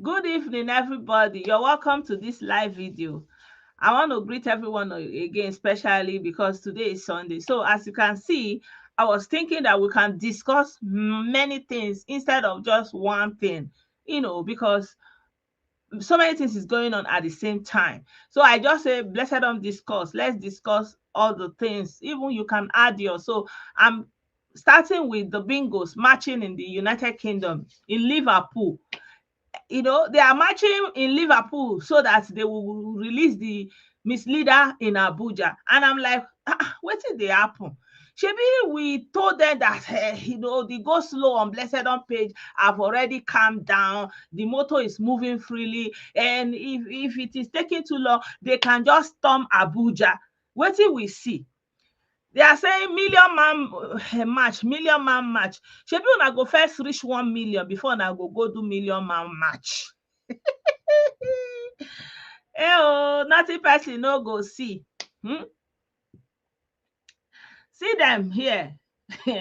Good evening, everybody. You're welcome to this live video. I want to greet everyone again, especially because today is Sunday. So, as you can see, I was thinking that we can discuss many things instead of just one thing, because so many things is going on at the same time. So, I just say, Blessedom Discuss. Let's discuss all the things. Even you can add yours. So, I'm starting with the bingos marching in the United Kingdom, in Liverpool. They are marching in Liverpool so that they will release the misleader in Abuja. And I'm like, what did they happen? Shebi, we told them that the go slow on Blessedom page have already calmed down. The motor is moving freely, and if it is taking too long, they can just storm Abuja. What did we see? They are saying million man match, million man match. Shebi una go first reach 1 million before una go do million man match. Nothing person no go see. See them here.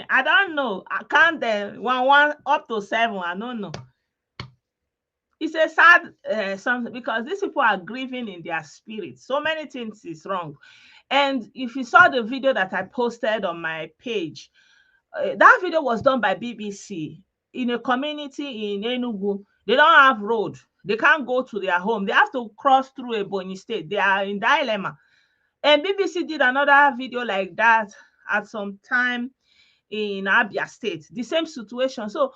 I don't know. I count them one up to 7. I don't know. It's a sad something because these people are grieving in their spirit. So many things is wrong. And if you saw the video that I posted on my page, that video was done by BBC in a community in Enugu. They don't have road. They can't go to their home. They have to cross through Ebonyi State. They are in dilemma. And BBC did another video like that at some time in Abia State. The same situation. So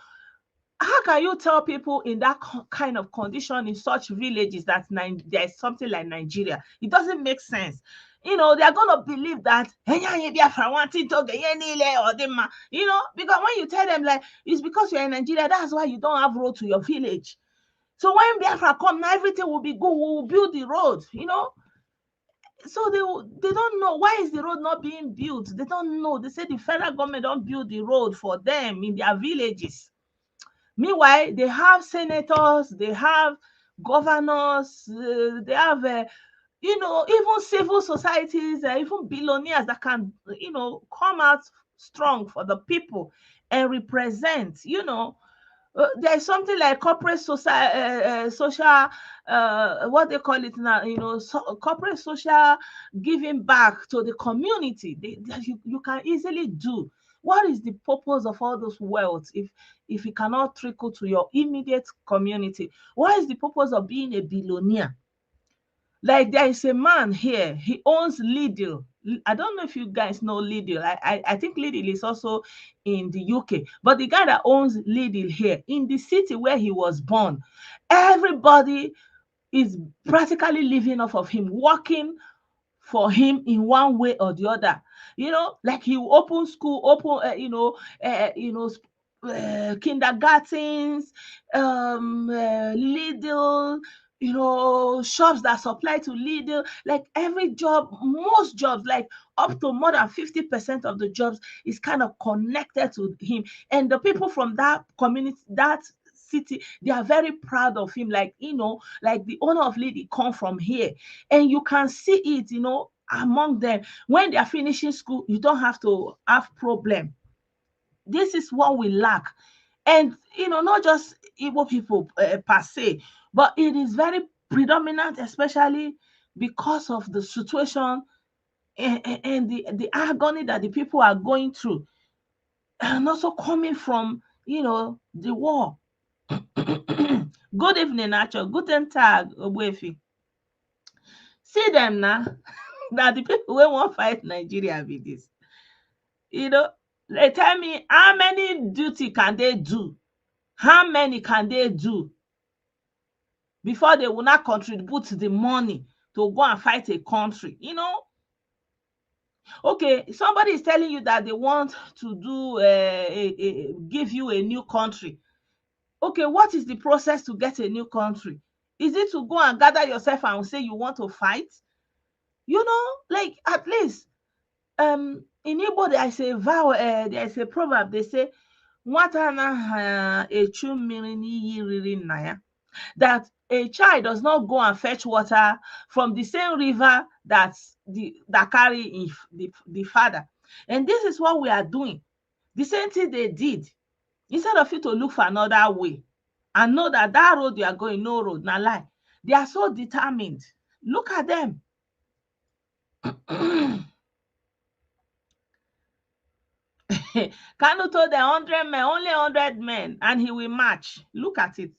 how can you tell people in that kind of condition in such villages that there's something like Nigeria? It doesn't make sense. They're going to believe that, because when you tell them, like, it's because you're in Nigeria, that's why you don't have road to your village. So when Biafra come, now everything will be good. We will build the road, So they don't know, why is the road not being built? They don't know. They say the federal government don't build the road for them in their villages. Meanwhile, they have senators, they have governors, they have, even civil societies, even billionaires that can, come out strong for the people and represent, there's something like corporate social, what they call it now, corporate social giving back to the community. You can easily do. What is the purpose of all those wealth if it cannot trickle to your immediate community? What is the purpose of being a billionaire? Like, there is a man here, he owns Lidl. I don't know if you guys know Lidl. I think Lidl is also in the UK. But the guy that owns Lidl here, in the city where he was born, everybody is practically living off of him, working for him in one way or the other. Like he will open school, kindergartens, Lidl, shops that supply to Lidl, like every job, most jobs, like up to more than 50% of the jobs is kind of connected to him. And the people from that community, that city, they are very proud of him. Like, like the owner of Lidl come from here. And you can see it, among them. When they are finishing school, you don't have to have problem. This is what we lack. And, not just Igbo people per se, but it is very predominant, especially because of the situation and the agony that the people are going through. And also coming from, the war. Good evening, Nacho. Guten Tag, Ogbuefi. See them now. Now the people wey wan fight Nigeria be this. They tell me, how many duty can they do? How many can they do before they will not contribute the money to go and fight a country? Okay, somebody is telling you that they want to do give you a new country. Okay, what is the process to get a new country? Is it to go and gather yourself and say you want to fight? Like, at least in Igbo there is a proverb. They say, nwata anaghị echu mmiri n'iyi riri nna ya, that a child does not go and fetch water from the same river that carry the father. And this is what we are doing. The same thing they did. Instead of you to look for another way, and know that that road you are going, no road, na lie. They are so determined. Look at them. Kanu told the 100 men, only 100 men, and he will march. Look at it.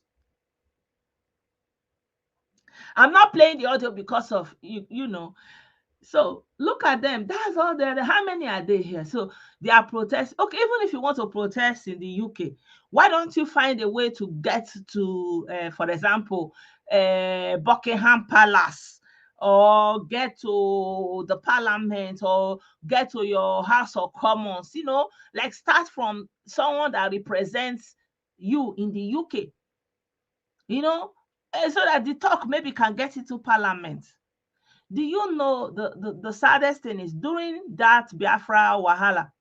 I'm not playing the audio because of you know. So look at them. That's all there. How many are they here? So they are protesting. Okay, even if you want to protest in the UK, why don't you find a way to get to, for example, Buckingham Palace, or get to the Parliament, or get to your House of Commons? You know, like start from someone that represents you in the UK. You know, so that the talk maybe can get into Parliament. Do you know the saddest thing is during that Biafra Wahala,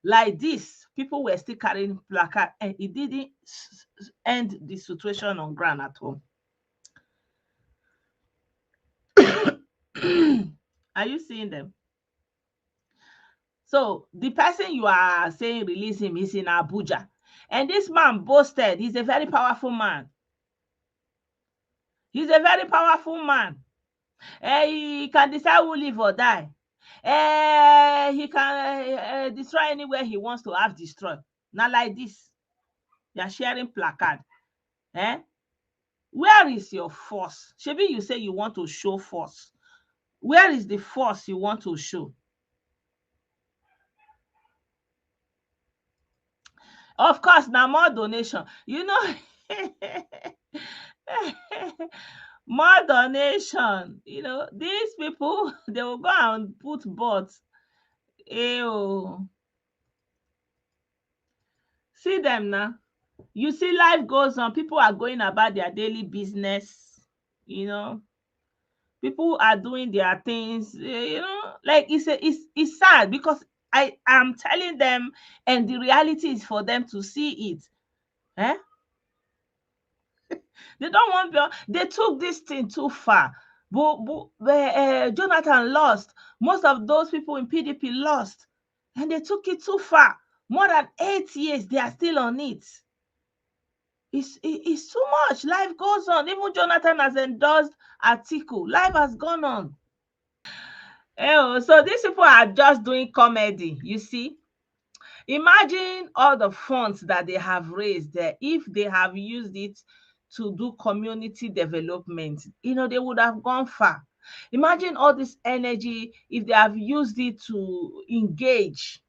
like this, people were still carrying placard and it didn't end the situation on ground at home. Are you seeing them? So the person you are saying release him is in Abuja. And this man boasted he's a very powerful man. He's a very powerful man. He can decide who live or die. He can destroy anywhere he wants to have destroyed. Not like this. You're sharing placard. Eh? Where is your force? Shebi, you say you want to show force. Where is the force you want to show? Of course, now more donation. You know, more donation. You know, these people, they will go and put bots. Ew. See them now. You see, life goes on. People are going about their daily business. You know, people are doing their things. You know, like it's sad because I am telling them, and the reality is for them to see it. Eh? They don't want. They took this thing too far. Jonathan lost. Most of those people in PDP lost, and they took it too far. More than 8 years, they are still on it. It's too much. Life goes on. Even Jonathan has endorsed Atiku. Life has gone on. So these people are just doing comedy, you see. Imagine all the funds that they have raised there. If they have used it to do community development, you know, they would have gone far. Imagine all this energy if they have used it to engage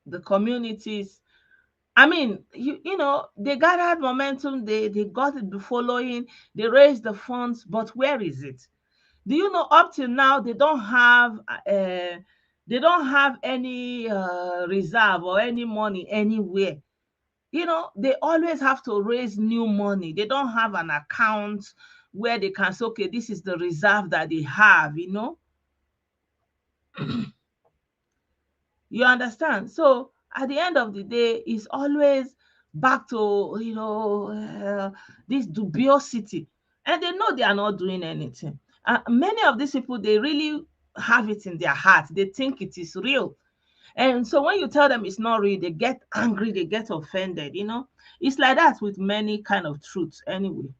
the communities. I mean, you know, they gathered momentum, they got the following, they raised the funds, but where is it? Do you know up till now they don't have any reserve or any money anywhere. You know, they always have to raise new money. They don't have an account where they can say, okay, this is the reserve that they have, you know. You understand? So at the end of the day, it's always back to, you know, this dubiosity. And they know they are not doing anything. Many of these people, they really have it in their heart. They think it is real. And so when you tell them it's not real, they get angry, they get offended, you know. It's like that with many kind of truths anyway.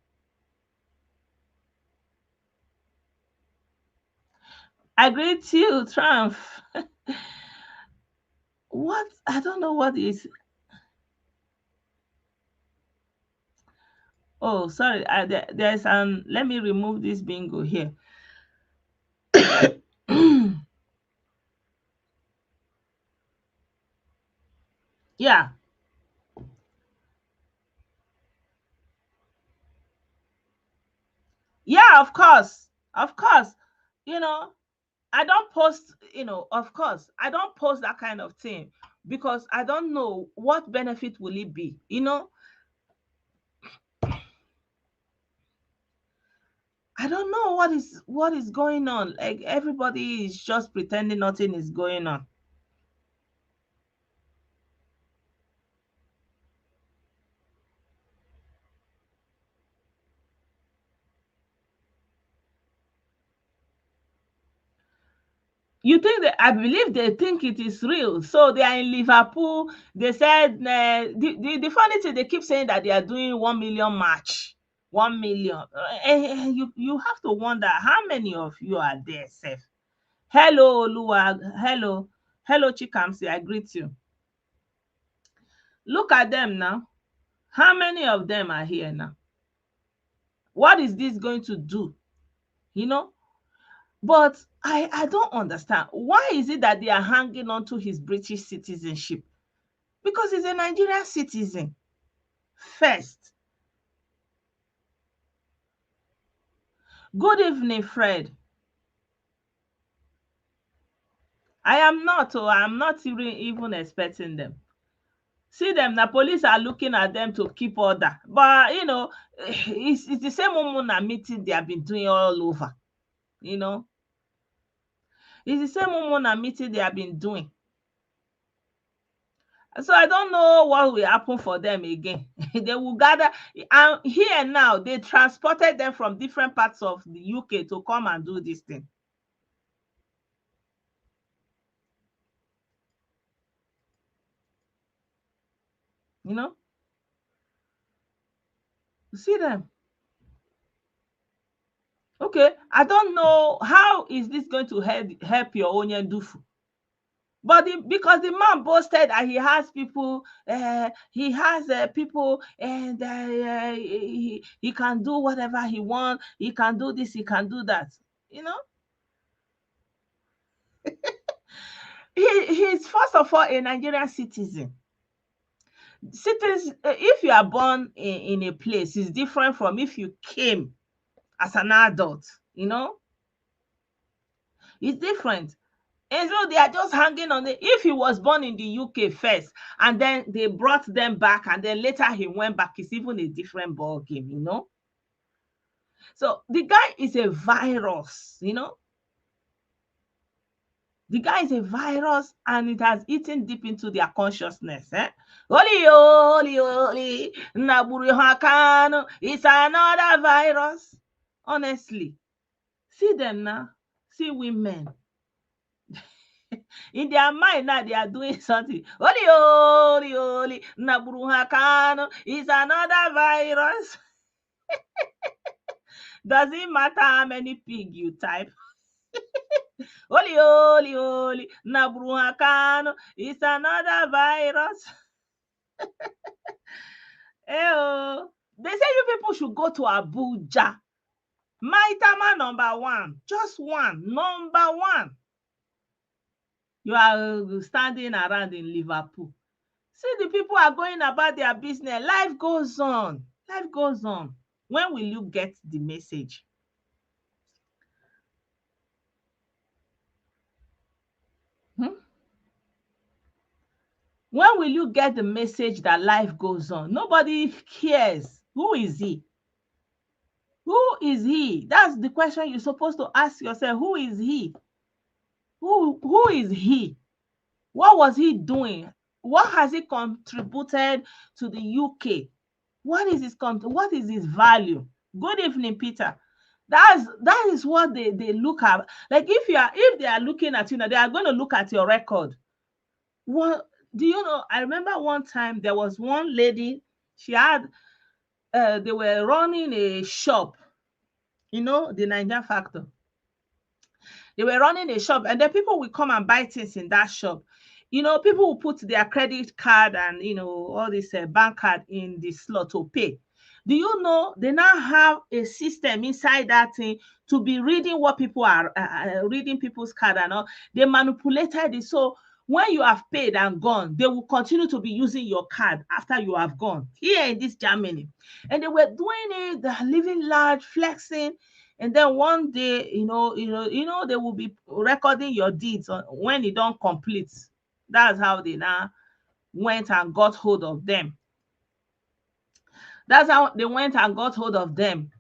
I greet you, Trump. What? I don't know what is. Oh, sorry. There's let me remove this bingo here. Yeah. Yeah, of course. Of course. You know, I don't post, you know, of course, I don't post that kind of thing because I don't know what benefit will it be. You know, I don't know what is going on. Like everybody is just pretending nothing is going on. You think that, I believe they think it is real. So they are in Liverpool. They said the funny thing, they keep saying that they are doing 1 million march. 1 million. You have to wonder how many of you are there, Seth. Hello, Lua. Hello, Chikamsi. I greet you. Look at them now. How many of them are here now? What is this going to do? You know? But I don't understand. Why is it that they are hanging on to his British citizenship? Because he's a Nigerian citizen first. Good evening, Fred. I'm not even expecting them. See them, the police are looking at them to keep order. But, you know, it's the same Umuna meeting they have been doing all over. You know, it's the same Umuna meeting they have been doing. So I don't know what will happen for them again. They will gather. And here now, they transported them from different parts of the UK to come and do this thing. You know? See them. Okay, I don't know how is this going to help your Onyen Dufu. But because the man boasted that he has people, people, and he can do whatever he wants. He can do this, he can do that. You know, he's first of all a Nigerian citizen. Citizens, if you are born in a place, is different from if you came as an adult. You know, it's different. And so they are just hanging on the. If he was born in the UK first, and then they brought them back, and then later he went back, it's even a different ball game, you know. So the guy is a virus, you know. The guy is a virus, and it has eaten deep into their consciousness. Holy, holy, holy, Naburi Hakano, it's another virus. Honestly, see them now. See women. In their mind now, they are doing something. Holy, holy, holy, Naburu Hakano is another virus. Does it matter how many pig you type? Holy, holy, holy, Naburu Hakano is another virus. Eyo. They say you people should go to Abuja. Maitama number one. Just one. Number one. You are standing around in Liverpool. See, the people are going about their business. Life goes on. Life goes on. When will you get the message? When will you get the message that life goes on? Nobody cares. Who is he? Who is he? That's the question you're supposed to ask yourself. Who is he? Who is he? What was he doing? What has he contributed to the UK? What is his value? Good evening, Peter. That is what they look at. Like if they are looking at you now, they are going to look at your record. What do you know? I remember one time there was one lady, she had they were running a shop, you know, the Niger Factor. They were running a shop, and then people will come and buy things in that shop. You know, people will put their credit card and, you know, all this bank card in the slot to pay. Do you know they now have a system inside that thing to be reading what people are reading people's card and all? They manipulated it. So when you have paid and gone, they will continue to be using your card after you have gone here in this Germany. And they were doing it, they're living large, flexing. And then one day, they will be recording your deeds when you don't complete. That's how they now went and got hold of them. That's how they went and got hold of them.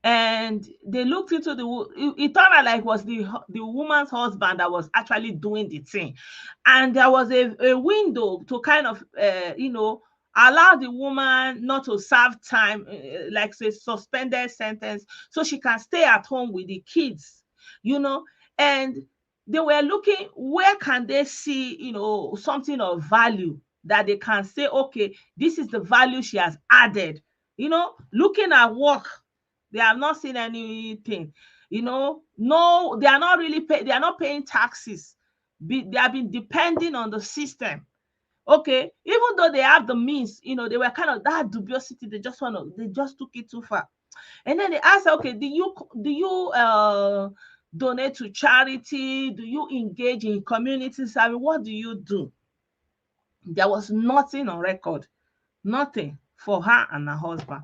And they looked into it turned out like it was the woman's husband that was actually doing the thing. And there was a window to kind of, allow the woman not to serve time, like say suspended sentence, so she can stay at home with the kids, you know. And they were looking where can they see, something of value that they can say, okay, this is the value she has added. Looking at work, they have not seen anything. No, they are not really they are not paying taxes. They have been depending on the system. Okay, even though they have the means, they were kind of that dubiosity. They just took it too far. And then they ask, okay, do you donate to charity? Do you engage in community service? What do you do? There was nothing on record, nothing for her and her husband.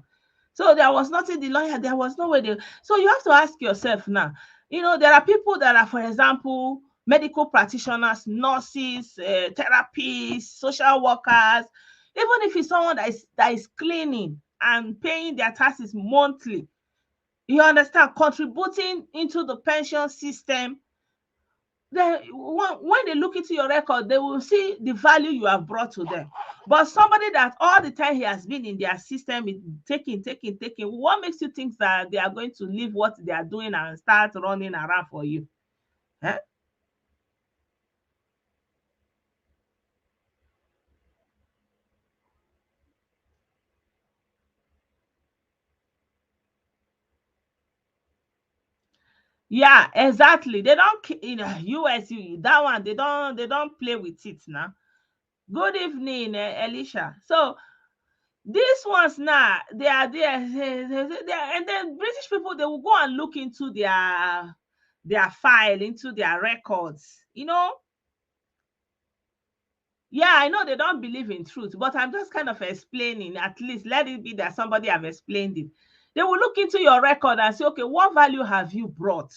So there was nothing. The lawyer, there was no way. So you have to ask yourself now. There are people that are, for example, medical practitioners, nurses, therapists, social workers. Even if it's someone that is cleaning and paying their taxes monthly, you understand, contributing into the pension system, then when they look into your record, they will see the value you have brought to them. But somebody that all the time he has been in their system is taking, what makes you think that they are going to leave what they are doing and start running around for you? Eh? Yeah, exactly. They don't, US, that one, they don't play with it now. Good evening, Elisha. So these ones now, they are there, and then British people, they will go and look into their file, into their records. Yeah, I know they don't believe in truth, but I'm just kind of explaining. At least let it be that somebody have explained it. They will look into your record and say, okay, what value have you brought?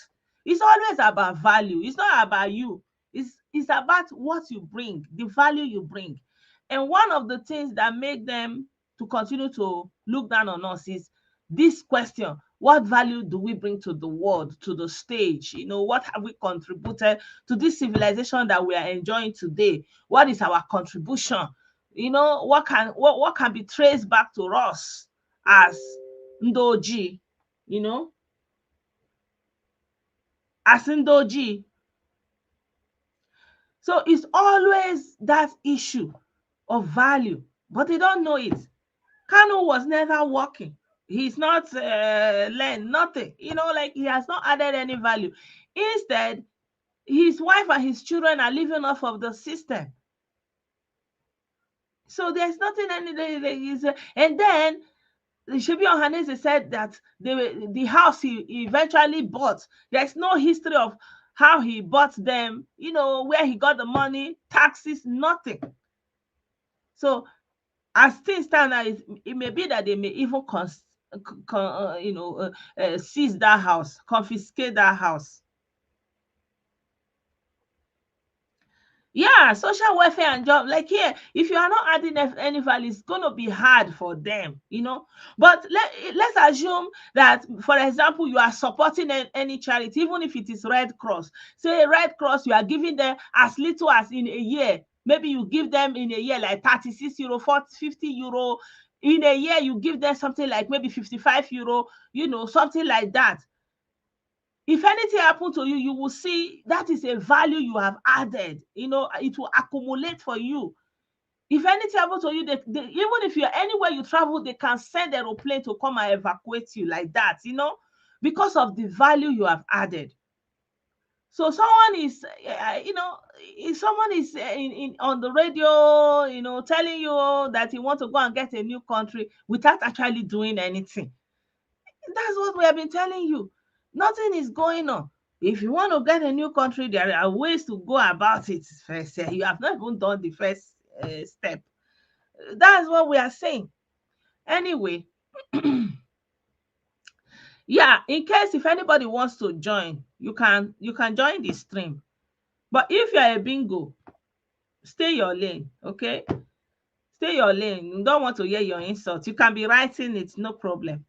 It's always about value. It's not about you. It's about what you bring, the value you bring. And one of the things that make them to continue to look down on us is this question: what value do we bring to the world, to the stage? What have we contributed to this civilization that we are enjoying today? What is our contribution? What can be traced back to us as ndoji, you know, as ndoji. So it's always that issue of value, but they don't know it. Kanu was never working. He's not learned nothing. Like he has not added any value. Instead, his wife and his children are living off of the system. So there's nothing and then Shebi Ohaneze said that the house he eventually bought, there's no history of how he bought them, where he got the money, taxes, nothing. So as things stand now, it may be that they may even seize that house, confiscate that house. Yeah, social welfare and job. Like here, if you are not adding any value, it's going to be hard for them. But let's assume that, for example, you are supporting any charity, even if it is Red Cross. Say Red Cross, you are giving them as little as in a year. Maybe you give them in a year like 36 euro, 40, 50 euro. In a year, you give them something like maybe 55 euro, something like that. If anything happen to you, you will see that is a value you have added. It will accumulate for you. If anything happen to you, even if you're anywhere you travel, they can send aeroplane to come and evacuate you like that, because of the value you have added. So someone is, if someone is on the radio, telling you that he wants to go and get a new country without actually doing anything. That's what we have been telling you. Nothing is going on. If you want to get a new country, there are ways to go about it first. You have not even done the first step. That's what we are saying. Anyway, yeah, in case if anybody wants to join, you can join the stream. But if you're a bingo, stay your lane, okay? Stay your lane. You don't want to hear your insults. You can be writing it, no problem.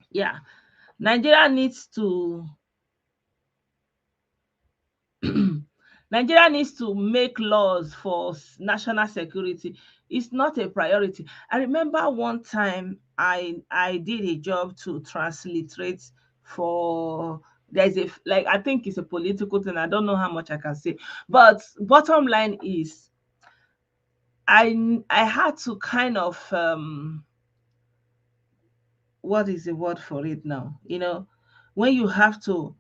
Yeah, Nigeria needs to Nigeria needs to make laws for national security. It's not a priority. I remember one time I did a job to transliterate for, there's a, like, I think it's a political thing. I don't know how much I can say, but bottom line is I had to kind of what is the word for it now? When you have to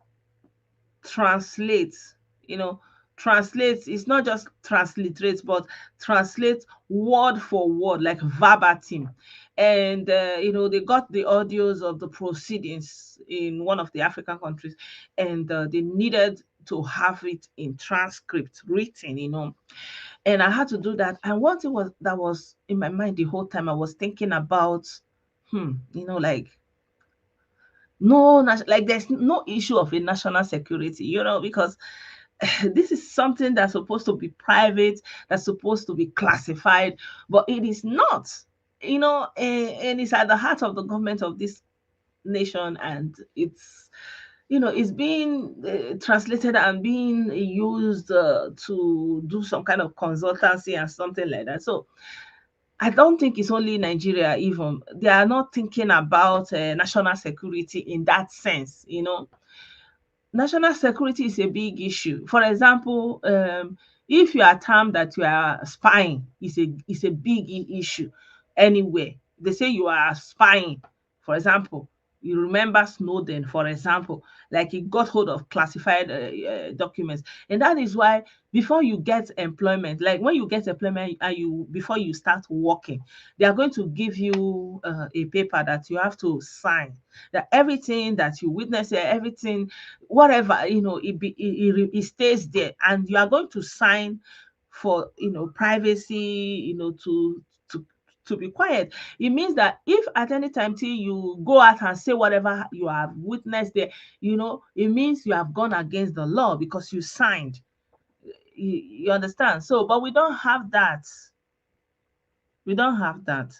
translate, you know, translate, it's not just transliterate, but translate word for word, like verbatim. And they got the audios of the proceedings in one of the African countries, and they needed to have it in transcript written, and I had to do that. And one thing was that was in my mind the whole time, I was thinking about, like, no, like there's no issue of a national security, because this is something that's supposed to be private, that's supposed to be classified, but it is not, and it's at the heart of the government of this nation, and it's being translated and being used to do some kind of consultancy and something like that. So I don't think it's only Nigeria, even. They are not thinking about national security in that sense. National security is a big issue. For example, if you are termed that you are spying, it's a big issue anywhere. They say you are spying. For example, you remember Snowden, for example, like he got hold of classified documents, and that is why before you get employment, like when you get employment and before you start working, they are going to give you a paper that you have to sign, that everything that you witness here, everything, whatever, it stays there, and you are going to sign for privacy, to be quiet. It means that if at any time till you go out and say whatever you have witnessed there, it means you have gone against the law because you signed. You understand? So, but we don't have that. We don't have that.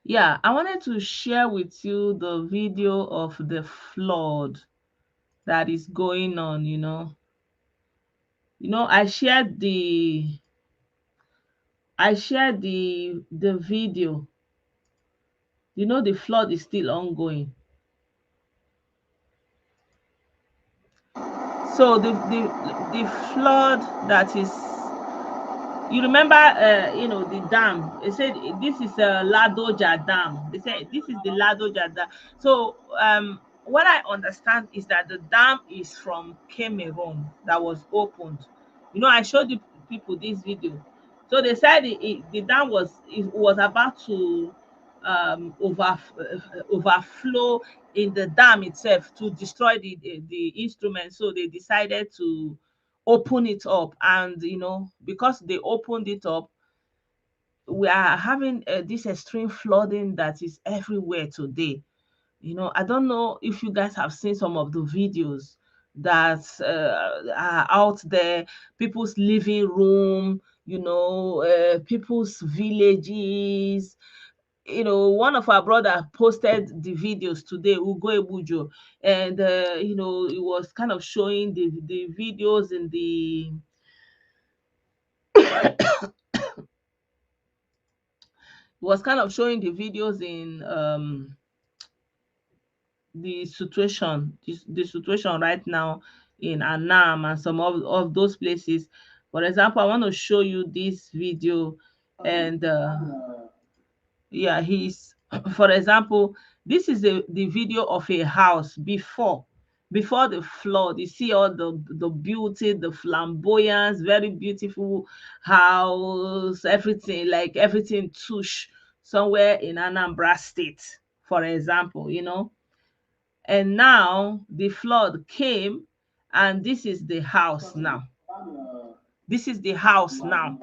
Yeah, I wanted to share with you the video of the flood that is going on. I shared the video. The flood is still ongoing. So the flood that is, you remember, the dam. They said this is a Ladoja Dam. They said this is the Ladoja Dam. So what I understand is that the dam is from Cameroon that was opened. I showed the people this video. So they said the dam was about to overflow in the dam itself to destroy the instrument. So they decided to open it up, and because they opened it up, we are having this extreme flooding that is everywhere today. I don't know if you guys have seen some of the videos that are out there, people's living room, people's villages. One of our brother posted the videos today, Ugo Ebujo, and it was kind of showing the videos in the was kind of showing the videos in the situation right now in Annam and some of those places. For example, I want to show you this video, and yeah, he's for example, this is the video of a house before the flood. You see all the beauty, the flamboyance, very beautiful house, everything, like everything tush somewhere in Anambra State, for example. And now the flood came, and this is the house now. This is the house now.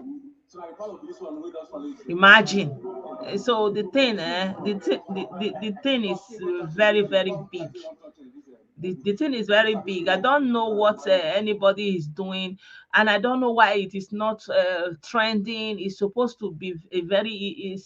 Imagine. So the thing, the thing is very, very big. The thing is very big. I don't know what anybody is doing, and I don't know why it is not trending. It's supposed to be a very.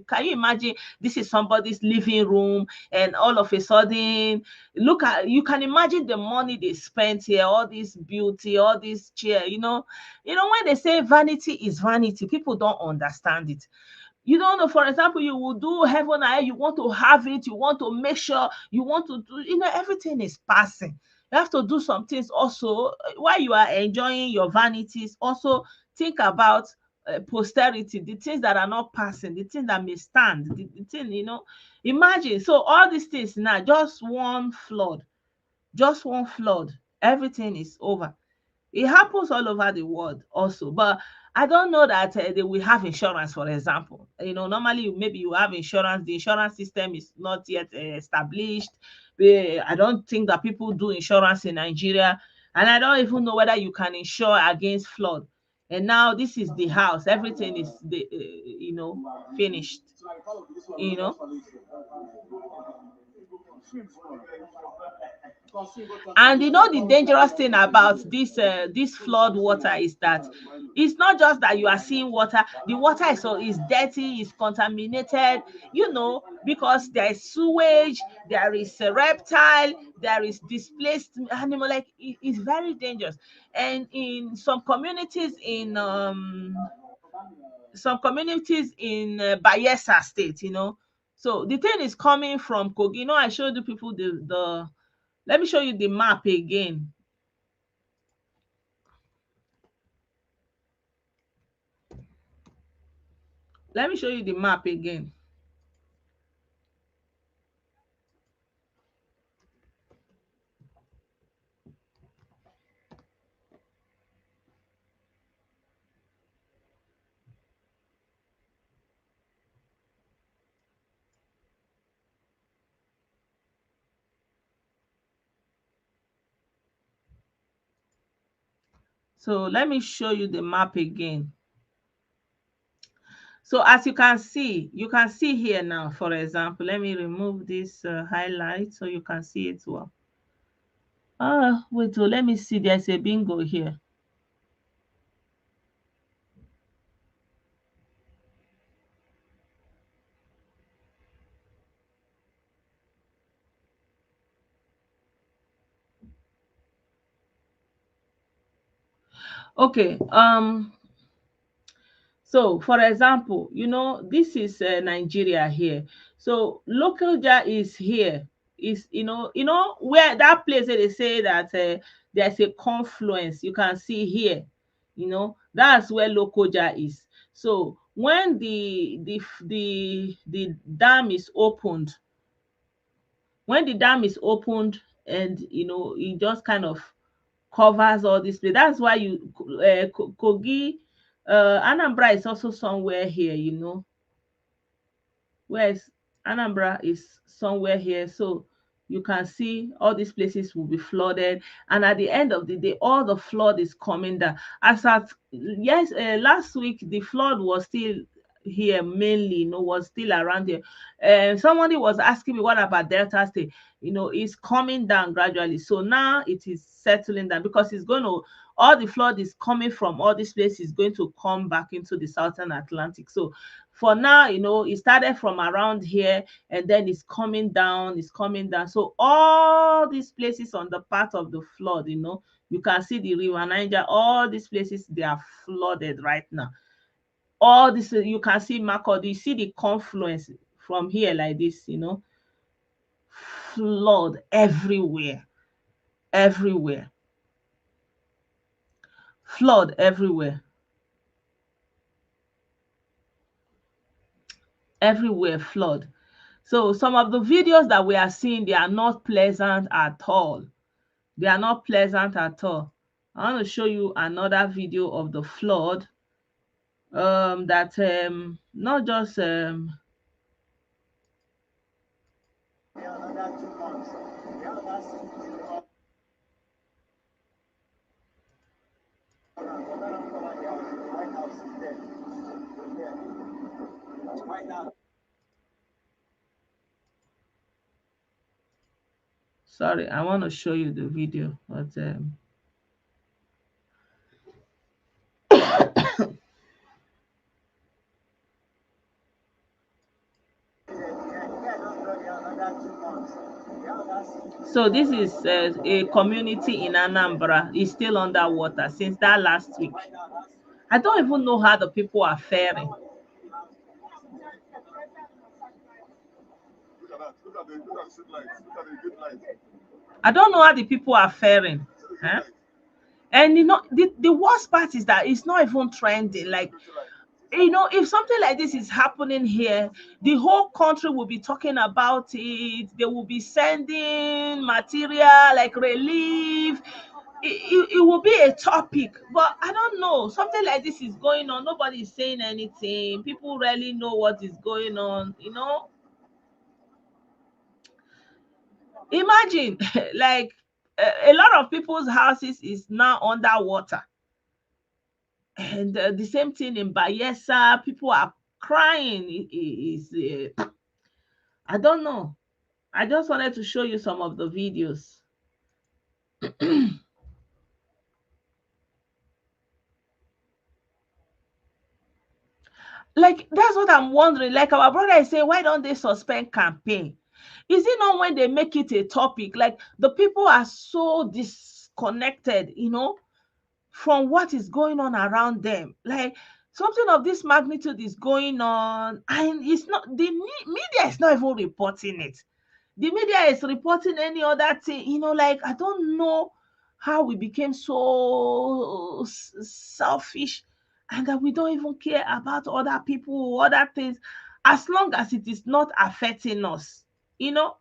Can you imagine? This is somebody's living room, and all of a sudden, look at. You can imagine the money they spent here, all this beauty, all this chair. When they say vanity is vanity, people don't understand it. You don't know, for example, you will do heaven and earth, you want to have it, you want to make sure, you want to do, everything is passing. You have to do some things also while you are enjoying your vanities. Also think about posterity, the things that are not passing, the things that may stand, the thing, imagine. So all these things now, just one flood, everything is over. It happens all over the world also, but I don't know that they will have insurance, for example. Normally maybe you have insurance. The insurance system is not yet established. I don't think that people do insurance in Nigeria, and I don't even know whether you can insure against flood. And now this is the house. Everything is finished. You know. And the dangerous thing about this flood water is that it's not just that you are seeing water. The water is dirty, is contaminated, because there is sewage, there is a reptile, there is displaced animal. Like it's very dangerous. And in some communities in Bayelsa State, so the thing is coming from Kogi. I showed you people the let me show you the map again. Let me show you the map again. So let me show you the map again. So as you can see here now, for example, let me remove this highlight so you can see it well. Wait, let me see. There's a bingo here. Okay. So, for example, this is Nigeria here. So, Lokoja is here. Is where that place where they say that there's a confluence. You can see here. That's where Lokoja is. So, when the dam is opened, and it just kind of covers all this place. That's why Kogi, Anambra is also somewhere here, whereas Anambra is somewhere here. So you can see all these places will be flooded, and at the end of the day, all the flood is coming down. As at yes, last week the flood was still here mainly, was still around here. Somebody was asking me, what about Delta State? It's coming down gradually. So now it is settling down because all the flood is coming from all these places, going to come back into the Southern Atlantic. So for now, it started from around here, and then it's coming down. So all these places on the path of the flood, you can see the river Niger, all these places, they are flooded right now. All this, you can see Makurdi, you see the confluence from here like this, flood everywhere, everywhere, flood everywhere, everywhere, flood. So some of the videos that we are seeing, they are not pleasant at all. They are not pleasant at all. I want to show you another video of the flood. That not just Sorry, I want to show you the video, but so this is a community in Anambra. It's still underwater since that last week. I don't even know how the people are faring. I don't know how the people are faring. Huh? And you know, the worst part is that it's not even trending. Like, you know, if something like this is happening here, the whole country will be talking about it. They will be sending material like relief. It will be a topic, but I don't know. Something like this is going on. Nobody is saying anything. People really know what is going on, you know. Imagine, like, a lot of people's houses is now underwater. And the same thing in Bayelsa, people are crying. I don't know. I just wanted to show you some of the videos. Like, that's what I'm wondering. Like, our brother is saying, why don't they suspend campaign? Is it not when they make it a topic? Like, the people are so disconnected, you know, from what is going on around them. Like, something of this magnitude is going on, and it's not, the media is not even reporting it. The media is reporting any other thing, you know. Like, I don't know how we became so selfish, and that we don't even care about other people, other things, as long as it is not affecting us, you know.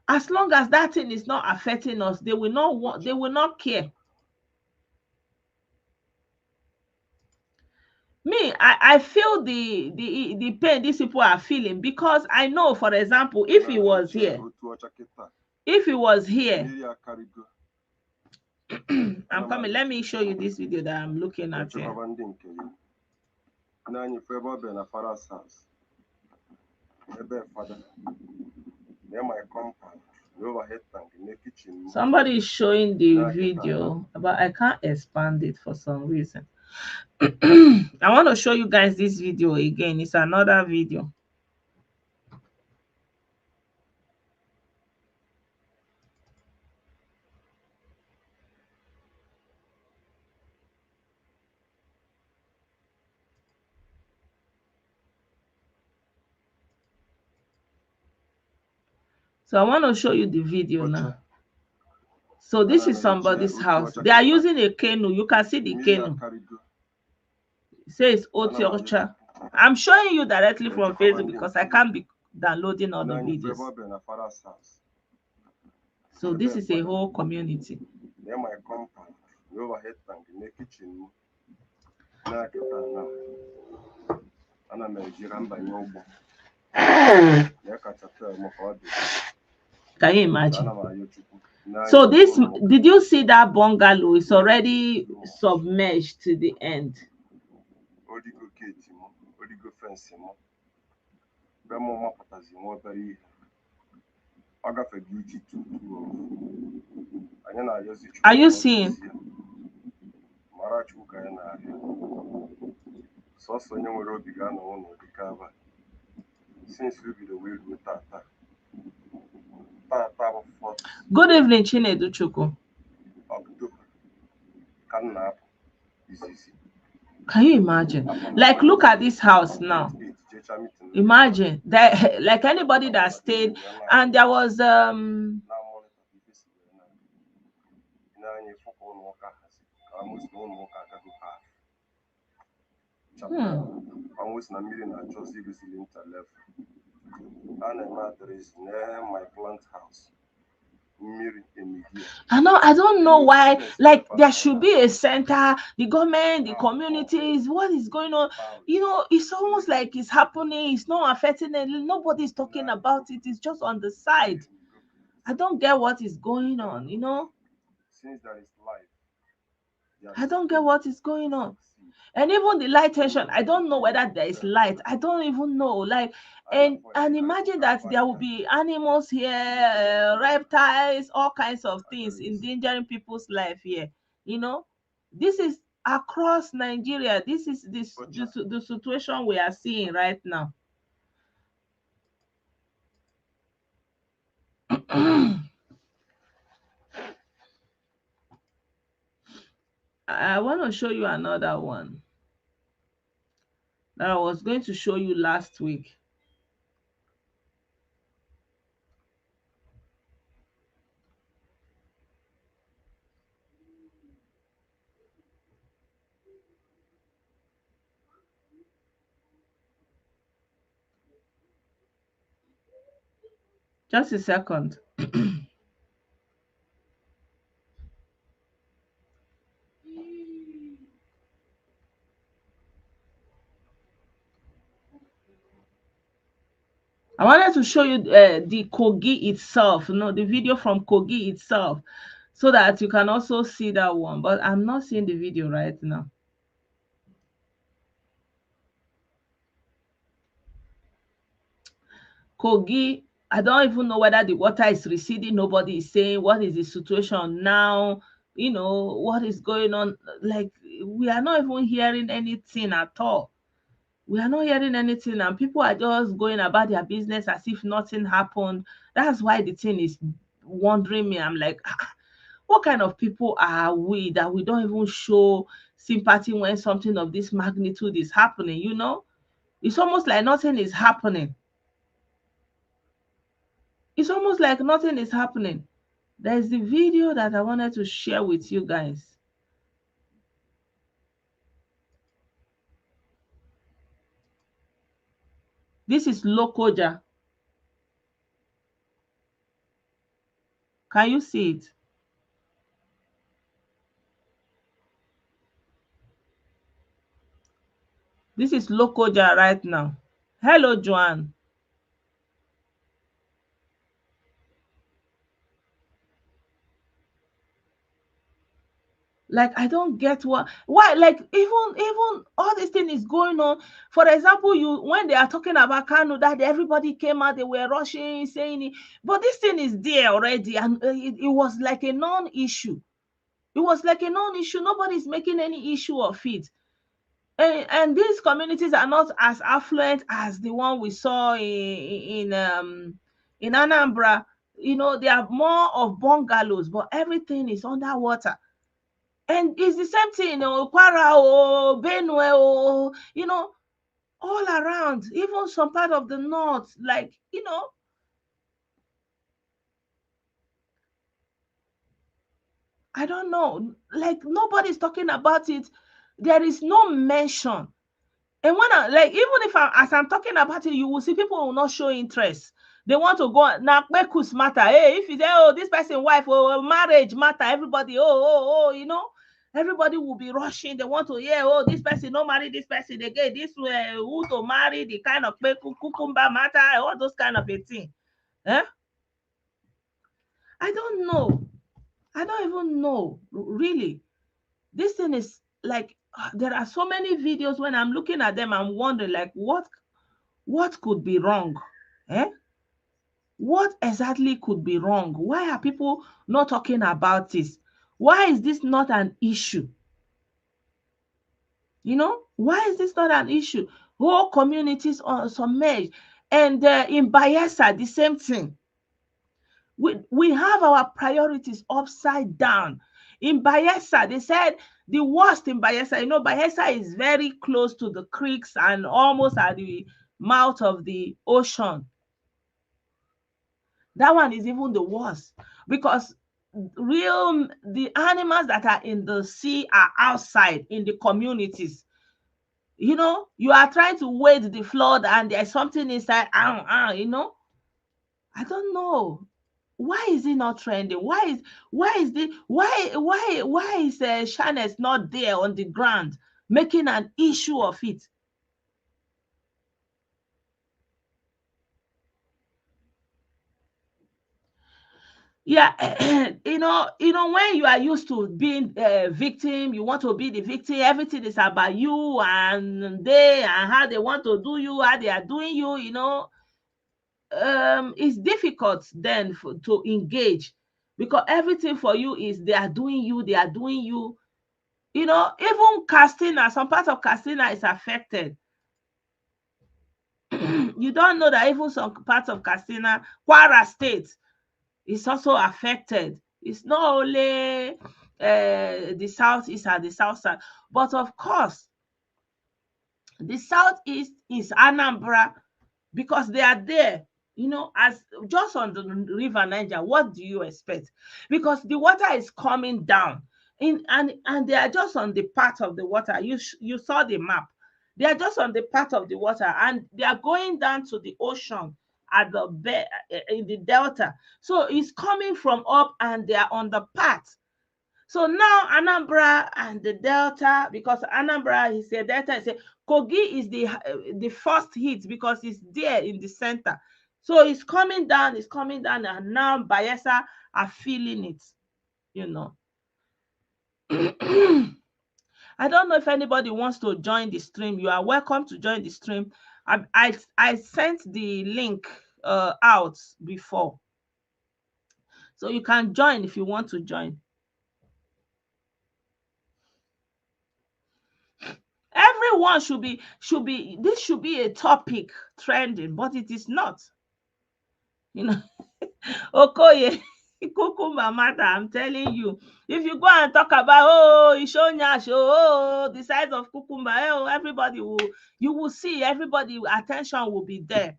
As long as that thing is not affecting us, they will not want, they will not care. Me, I feel the pain these people are feeling, because I know, for example, if he was here, I'm coming. Let me show you this video that I'm looking at here. Somebody is showing the video, but I can't expand it for some reason. I want to show you guys this video again. It's another video. So I want to show you the video now. So this is somebody's house. They are using a canoe. You can see the canoe. It says Otiocha. I'm showing you directly from Facebook because I can't be downloading all the videos. So this is a whole community. Can you imagine? So this, did you see that bungalow is already submerged to the end? Are you seeing? Good evening, Chinedu Chukwu. Can you imagine? Like, look at this house now. Imagine that, like, anybody that stayed, and there was I don't know why. Like, there should be a center, the government, the communities. What is going on? You know, it's almost like it's happening. It's not affecting it. Nobody's talking about it. It's just on the side. I don't get what is going on, you know. I don't get what is going on. And even the light tension, I don't know whether there is light. I don't even know. Like, and imagine that there will be animals here, reptiles, all kinds of things endangering people's life here. You know, this is across Nigeria. This is the situation we are seeing right now. I want to show you another one that I was going to show you last week. Just a second. I wanted to show you the Kogi itself, the video from Kogi itself, so that you can also see that one. But I'm not seeing the video right now. Kogi, I don't even know whether the water is receding. Nobody is saying what is the situation now. What is going on. Like, we are not even hearing anything at all. We are not hearing anything, and people are just going about their business as if nothing happened. That's why the thing is wondering me. I'm like, what kind of people are we that we don't even show sympathy when something of this magnitude is happening? It's almost like nothing is happening. It's almost like nothing is happening. There's the video that I wanted to share with you guys. This is Lokoja. Can you see it? This is Lokoja right now. Hello, Joanne. Like, I don't get why, like, even all this thing is going on. For example, when they are talking about Kanu, that everybody came out, they were rushing, saying it, but this thing is there already, and it was like a non-issue. It was like a non-issue. Nobody's making any issue of it. And these communities are not as affluent as the one we saw in Anambra. They are more of bungalows, but everything is underwater. And it's the same thing, Kwara, Benue, all around, even some part of the north, like, I don't know, like, nobody's talking about it. There is no mention. And when even if as I'm talking about it, you will see people will not show interest. They want to go now. Matter. Hey, if you say, oh, this person wife, marriage matter, everybody, everybody will be rushing. They want to hear, oh, this person no marry this person again. This who to marry, the kind of cucumber matter, all those kind of a thing. Eh? I don't know. I don't even know. Really, this thing is like there are so many videos. When I'm looking at them, I'm wondering, like, what could be wrong? Eh? What exactly could be wrong? Why are people not talking about this? Why is this not an issue? Why is this not an issue? Whole communities are submerged. And in Bayelsa, the same thing. We have our priorities upside down. In Bayelsa, they said the worst in Bayelsa, Bayelsa is very close to the creeks and almost at the mouth of the ocean. That one is even the worst, because the animals that are in the sea are outside in the communities. You are trying to wade the flood and there's something inside. I don't know. Why is it not trending? Why is Shanets not there on the ground making an issue of it? Yeah. When you are used to being a victim, you want to be the victim, everything is about you and how they want to do you, how they are doing you, it's difficult then to engage, because everything for you is they are doing you, they are doing you. Even Castina, some part of Castina is affected. You don't know that even some parts of Castina, Kwara State, is also affected. It's not only the southeast and the south side, but of course, the southeast is Anambra, because they are there. As just on the river Niger, what do you expect? Because the water is coming down, and they are just on the part of the water. You saw the map. They are just on the part of the water, and they are going down to the ocean at the in the delta. So it's coming from up, and they are on the path. So now Anambra and the Delta, because Anambra is a Delta, is a Kogi is the first hit because it's there in the center. So it's coming down, and now Bayelsa are feeling it, you know. I don't know if anybody wants to join the stream. You are welcome to join the stream. I sent the link out before, so you can join if you want to join. Everyone should be this should be a topic trending, but it is not. You know, Okoye, cucumber matter. I'm telling you, if you go and talk about Ishonyash, the size of cucumber, everybody will you will see everybody attention will be there.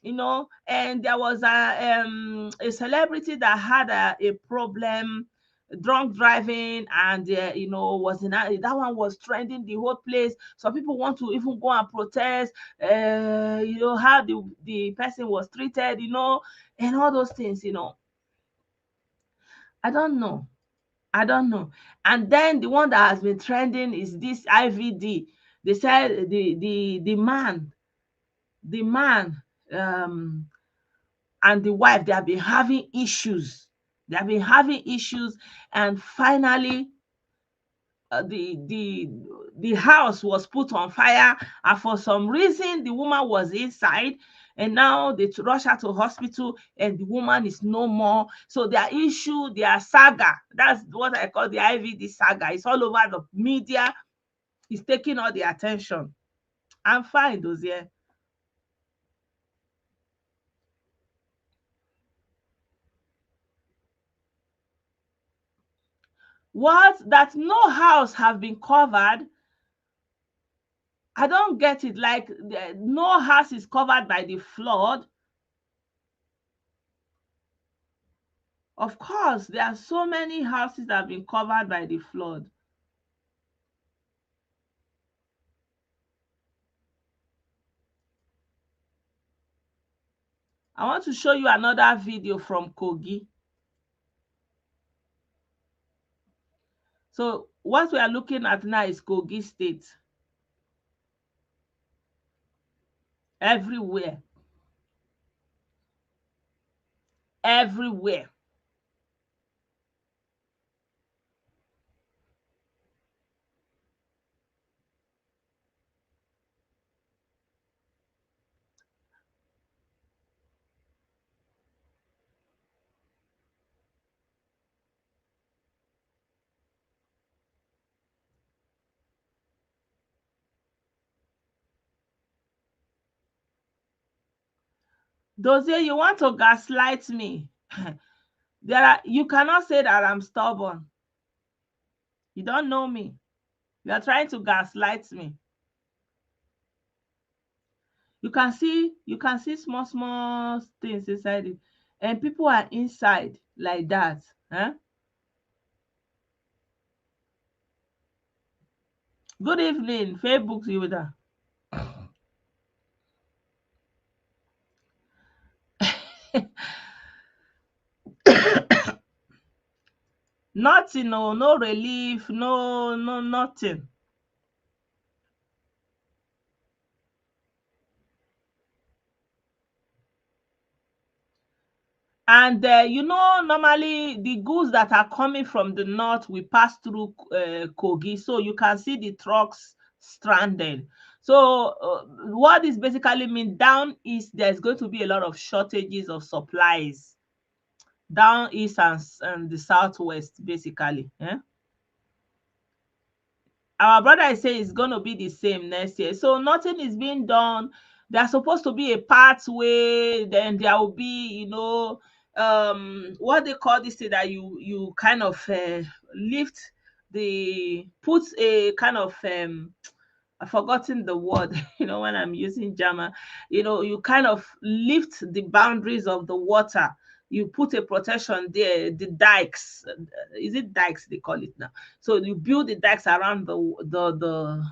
And there was a celebrity that had a problem, drunk driving, and was in that one was trending the whole place. Some people want to even go and protest, how the person was treated, and all those things. I don't know i don't know and then the one that has been trending is this IVD. They said the man and the wife, they have been having issues. And finally, the house was put on fire, and for some reason the woman was inside, and now they rush her to hospital, and the woman is no more. So their saga, that's what I call the IVD saga. It's all over the media. It's taking all the attention. I'm fine, Dozier. What? That no house have been covered? I don't get it. Like, no house is covered by the flood. Of course, there are so many houses that have been covered by the flood. I want to show you another video from Kogi. So what we are looking at now is Kogi State. Everywhere. Everywhere. Dozie, you want to gaslight me? You cannot say that I'm stubborn. You don't know me. You are trying to gaslight me. You can see small small things inside it, and people are inside like that. Huh? Good evening, Facebook user. Nothing, no relief, no nothing. And you know, normally the goods that are coming from the north will pass through Kogi, so you can see the trucks stranded. So what this basically means, down east there's going to be a lot of shortages of supplies down east and the southwest, basically. Our brother is saying it's going to be the same next year, so nothing is being done. There's supposed to be a pathway, then there will be, you know, what they call this thing that you kind of lift the put a kind of I've forgotten the word, you know, when I'm using Jama, you know, you kind of lift the boundaries of the water. You put a protection there, the dikes. Is it dikes they call it now? So you build the dikes around the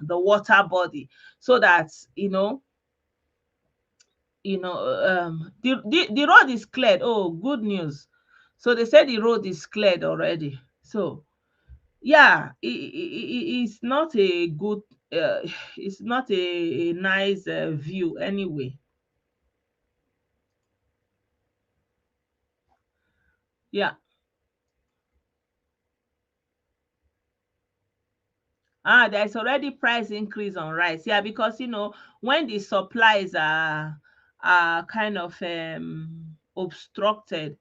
water body so that the road is cleared. Oh, good news. So they said the road is cleared already. So yeah, it's not a good uh, it's not a nice view anyway. Yeah. There's already price increase on rice. Yeah, because when the supplies are kind of obstructed,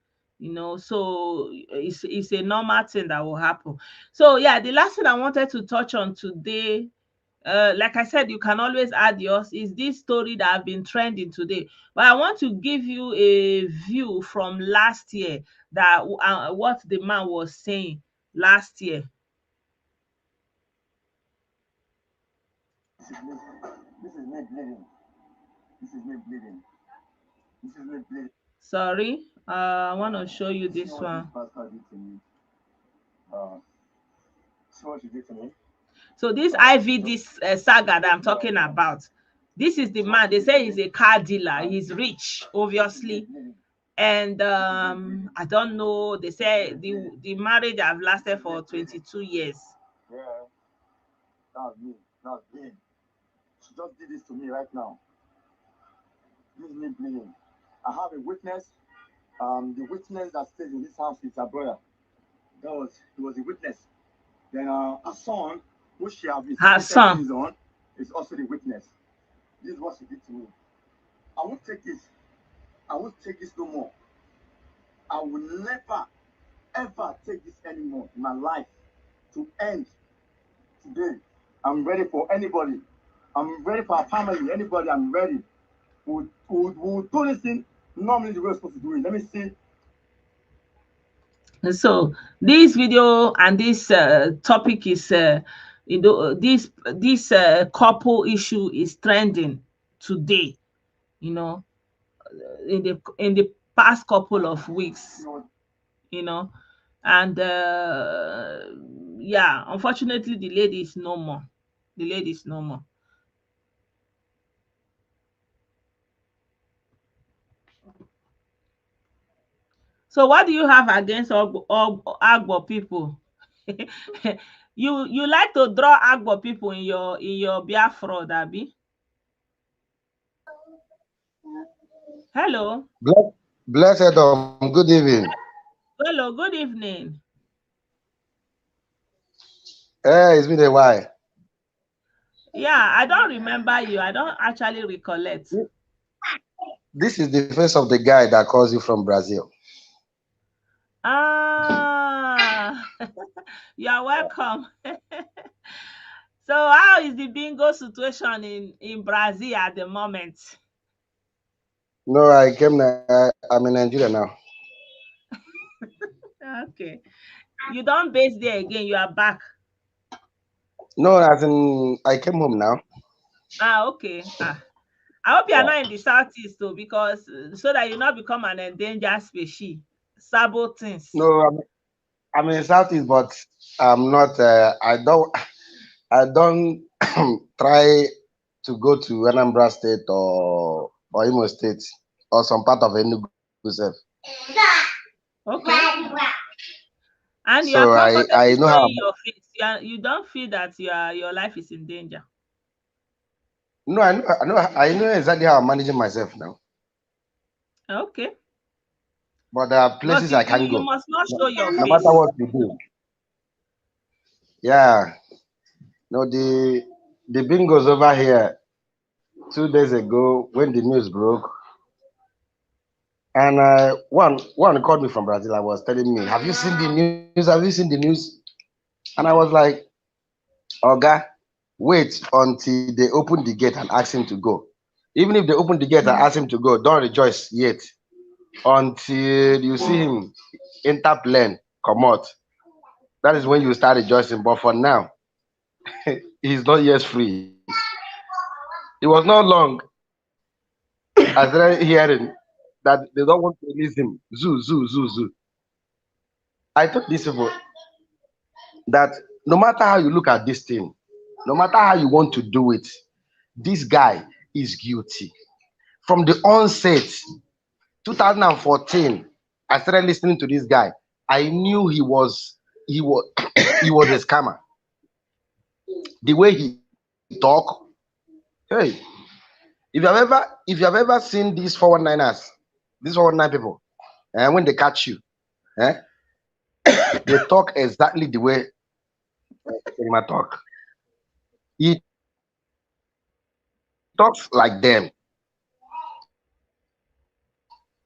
so it's a normal thing that will happen. So yeah, the last thing I wanted to touch on today, like I said, you can always add yours, is this story that have been trending today. But I want to give you a view from last year, that what the man was saying last year. This is me. This is me bleeding. This is me bleeding. This is me bleeding. Sorry, I want to show you See this what this one. bastard did to me. Uh, see what he did to me. So this Just IVD saga that I'm me right talking now. about, this is the See what man. he They did to say me. he's a car dealer. And He's rich, this is me obviously. bleeding. And This is me bleeding. I don't know. They This is say me the bleeding. the marriage have This lasted is me for bleeding. 22 years. Yeah, that's me. That's bleeding. She just did this to me right now. This is me bleeding. I have a witness. The witness that stays in this house is her brother. He was a witness. Then her son, who she have Her instigated son. things on, is also the witness. This is what she did to me. I won't take this. I won't take this no more. I will never, ever take this anymore in my life to end today. I'm ready for anybody. I'm ready for our family. Anybody, I'm ready. We'll do this thing normally the way we're supposed to do it. Let me see. So this video and this topic is, this couple issue is trending today. You know, in the past couple of weeks. You know, and yeah, unfortunately, the lady is no more. The lady is no more. So what do you have against all Agbo people? You like to draw Agbo people in your Biafra, Dabi? Hello. Blessedom, good evening. Hello, good evening. Hey, it's been a while. Yeah, I don't remember you. I don't actually recollect. This is the face of the guy that calls you from Brazil. Ah, you're welcome. So how is the bingo situation in Brazil at the moment? No, I'm in Nigeria now. Okay. You don't base there again, you are back. No, as in, I came home now. Okay. I hope you are Yeah. not in the southeast though, because so that you not become an endangered species. Sabo things. No, I'm in Southeast, but I'm not. I don't try to go to Anambra State or Imo State or some part of Enugu self. Okay. And you are So I comfortable know how. showing your face. You don't feel that your life is in danger. No, I know exactly how I'm managing myself now. Okay. but there are But places I can you go, must not show your no matter face. what you do. Yeah. No, the bingos over here 2 days ago when the news broke, and one called me from Brazil. I was telling me, "Have you seen the news? Have you seen the news?" And I was like, "Oga, wait until they open the gate and ask him to go. Even if they open the gate and ask him to go, don't rejoice yet until you see him enter plane, come out. That is when you start rejoicing. But for now, he's not yet free. It was not long I started hearing that they don't want to release him. Zoo, zoo, zoo, zoo. I told these people that no matter how you look at this thing, no matter how you want to do it, this guy is guilty. From the onset, 2014, I started listening to this guy. I knew he was he was a scammer. The way he talk, hey, if you have ever seen these 419ers, these 419 people, and when they catch you, eh, they talk exactly the way they might talk. He talks like them.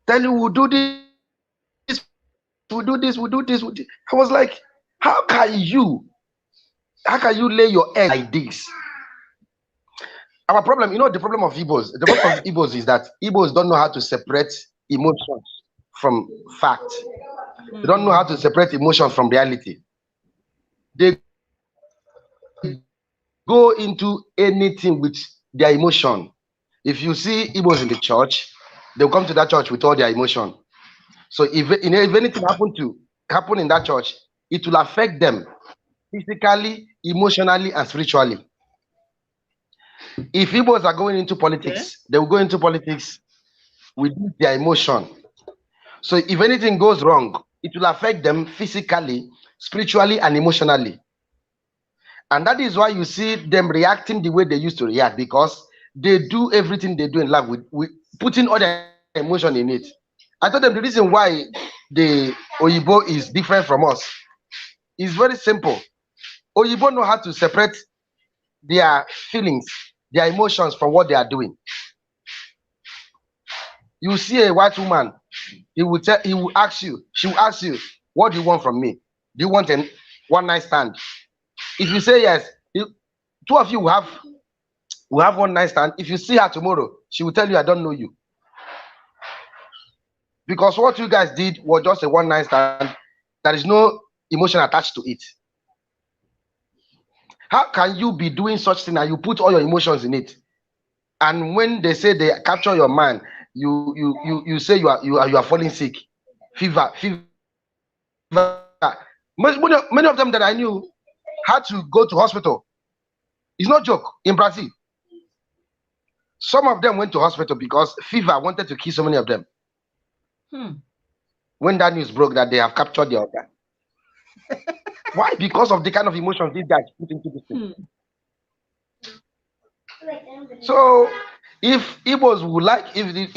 Tell you, we'll do this, we'll do this, we'll do this. I was like, how can you lay your egg like this? Our problem, the problem of Igbos, the problem of Igbos is that Igbos don't know how to separate emotions from fact. They don't know how to separate emotions from reality. They go into anything with their emotion. If you see Igbos in the church, they'll come to that church with all their emotion. So if anything happen in that church, it will affect them physically, emotionally, and spiritually. If Igbos are going into politics, Okay. they will go into politics with their emotion. So if anything goes wrong, it will affect them physically, spiritually, and emotionally. And that is why you see them reacting the way they used to react, because they do everything they do in life with putting all their emotion in it. I told them the reason why the Oyibo is different from us is very simple. Oyibo know how to separate their feelings, their emotions from what they are doing. You see a white woman, he will ask you, she will ask you, what do you want from me? Do you want a one night stand? If you say yes, two of you will have one night stand. If you see her tomorrow, she will tell you, I don't know you. Because what you guys did was just a one night stand. There is no emotion attached to it. How can you be doing such thing and you put all your emotions in it? And when they say they capture your mind, you say you are falling sick, fever. Many of them that I knew had to go to hospital. It's not joke. In Brazil, some of them went to hospital because fever wanted to kill so many of them. Hmm. When that news broke that they have captured the organ. Why? Because of the kind of emotions these guys put into this thing. Hmm. So if Igbos would like, if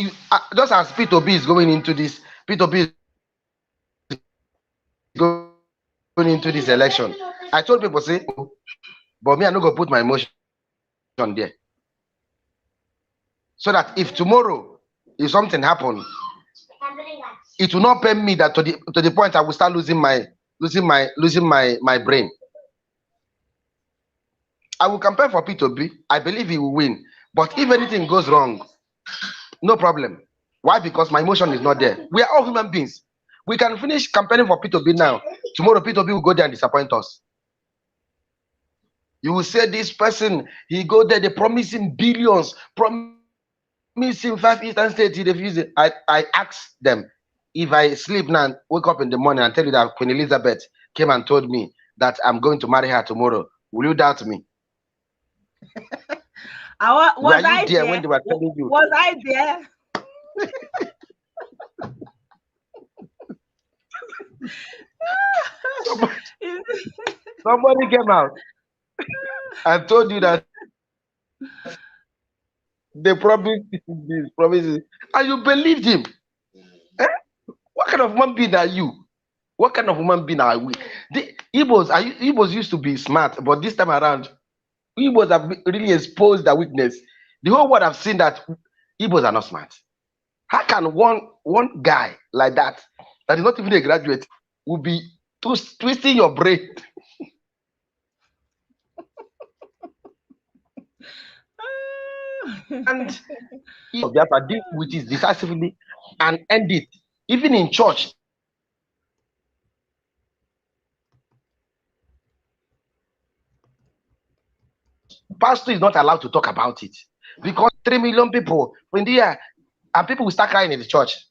just as P2B is going into this, P2B is going into this election. I told people, say, but me, I no go put my emotion there. So that if tomorrow, if something happens, it will not pain me that to the point I will start losing my brain. I will campaign for P2B. I believe he will win. But if anything goes wrong, no problem. Why? Because my emotion is not there. We are all human beings. We can finish campaigning for P2B now. Tomorrow P2B will go there and disappoint us. You will say this person, he go there, they promise him billions, promise him 5 Eastern states, he refuses it. I ask them, if I sleep now and wake up in the morning and tell you that Queen Elizabeth came and told me that I'm going to marry her tomorrow, will you doubt me? Were Was you I there when they there? were telling you? Was I there? Somebody, somebody came out and told you that they promised this, promises, and you believed him. Eh? Why What kind of human being are you? What kind of human being are we? The Igbos used to be smart, but this time around, Igbos have really exposed their weakness. The whole world have seen that Igbos are not smart. How can one guy like that is not even a graduate, will be twisting your brain? And Biafra deal with it decisively and end it. Even in church, pastor is not allowed to talk about it because 3 million people in the year, and people will start crying in the church.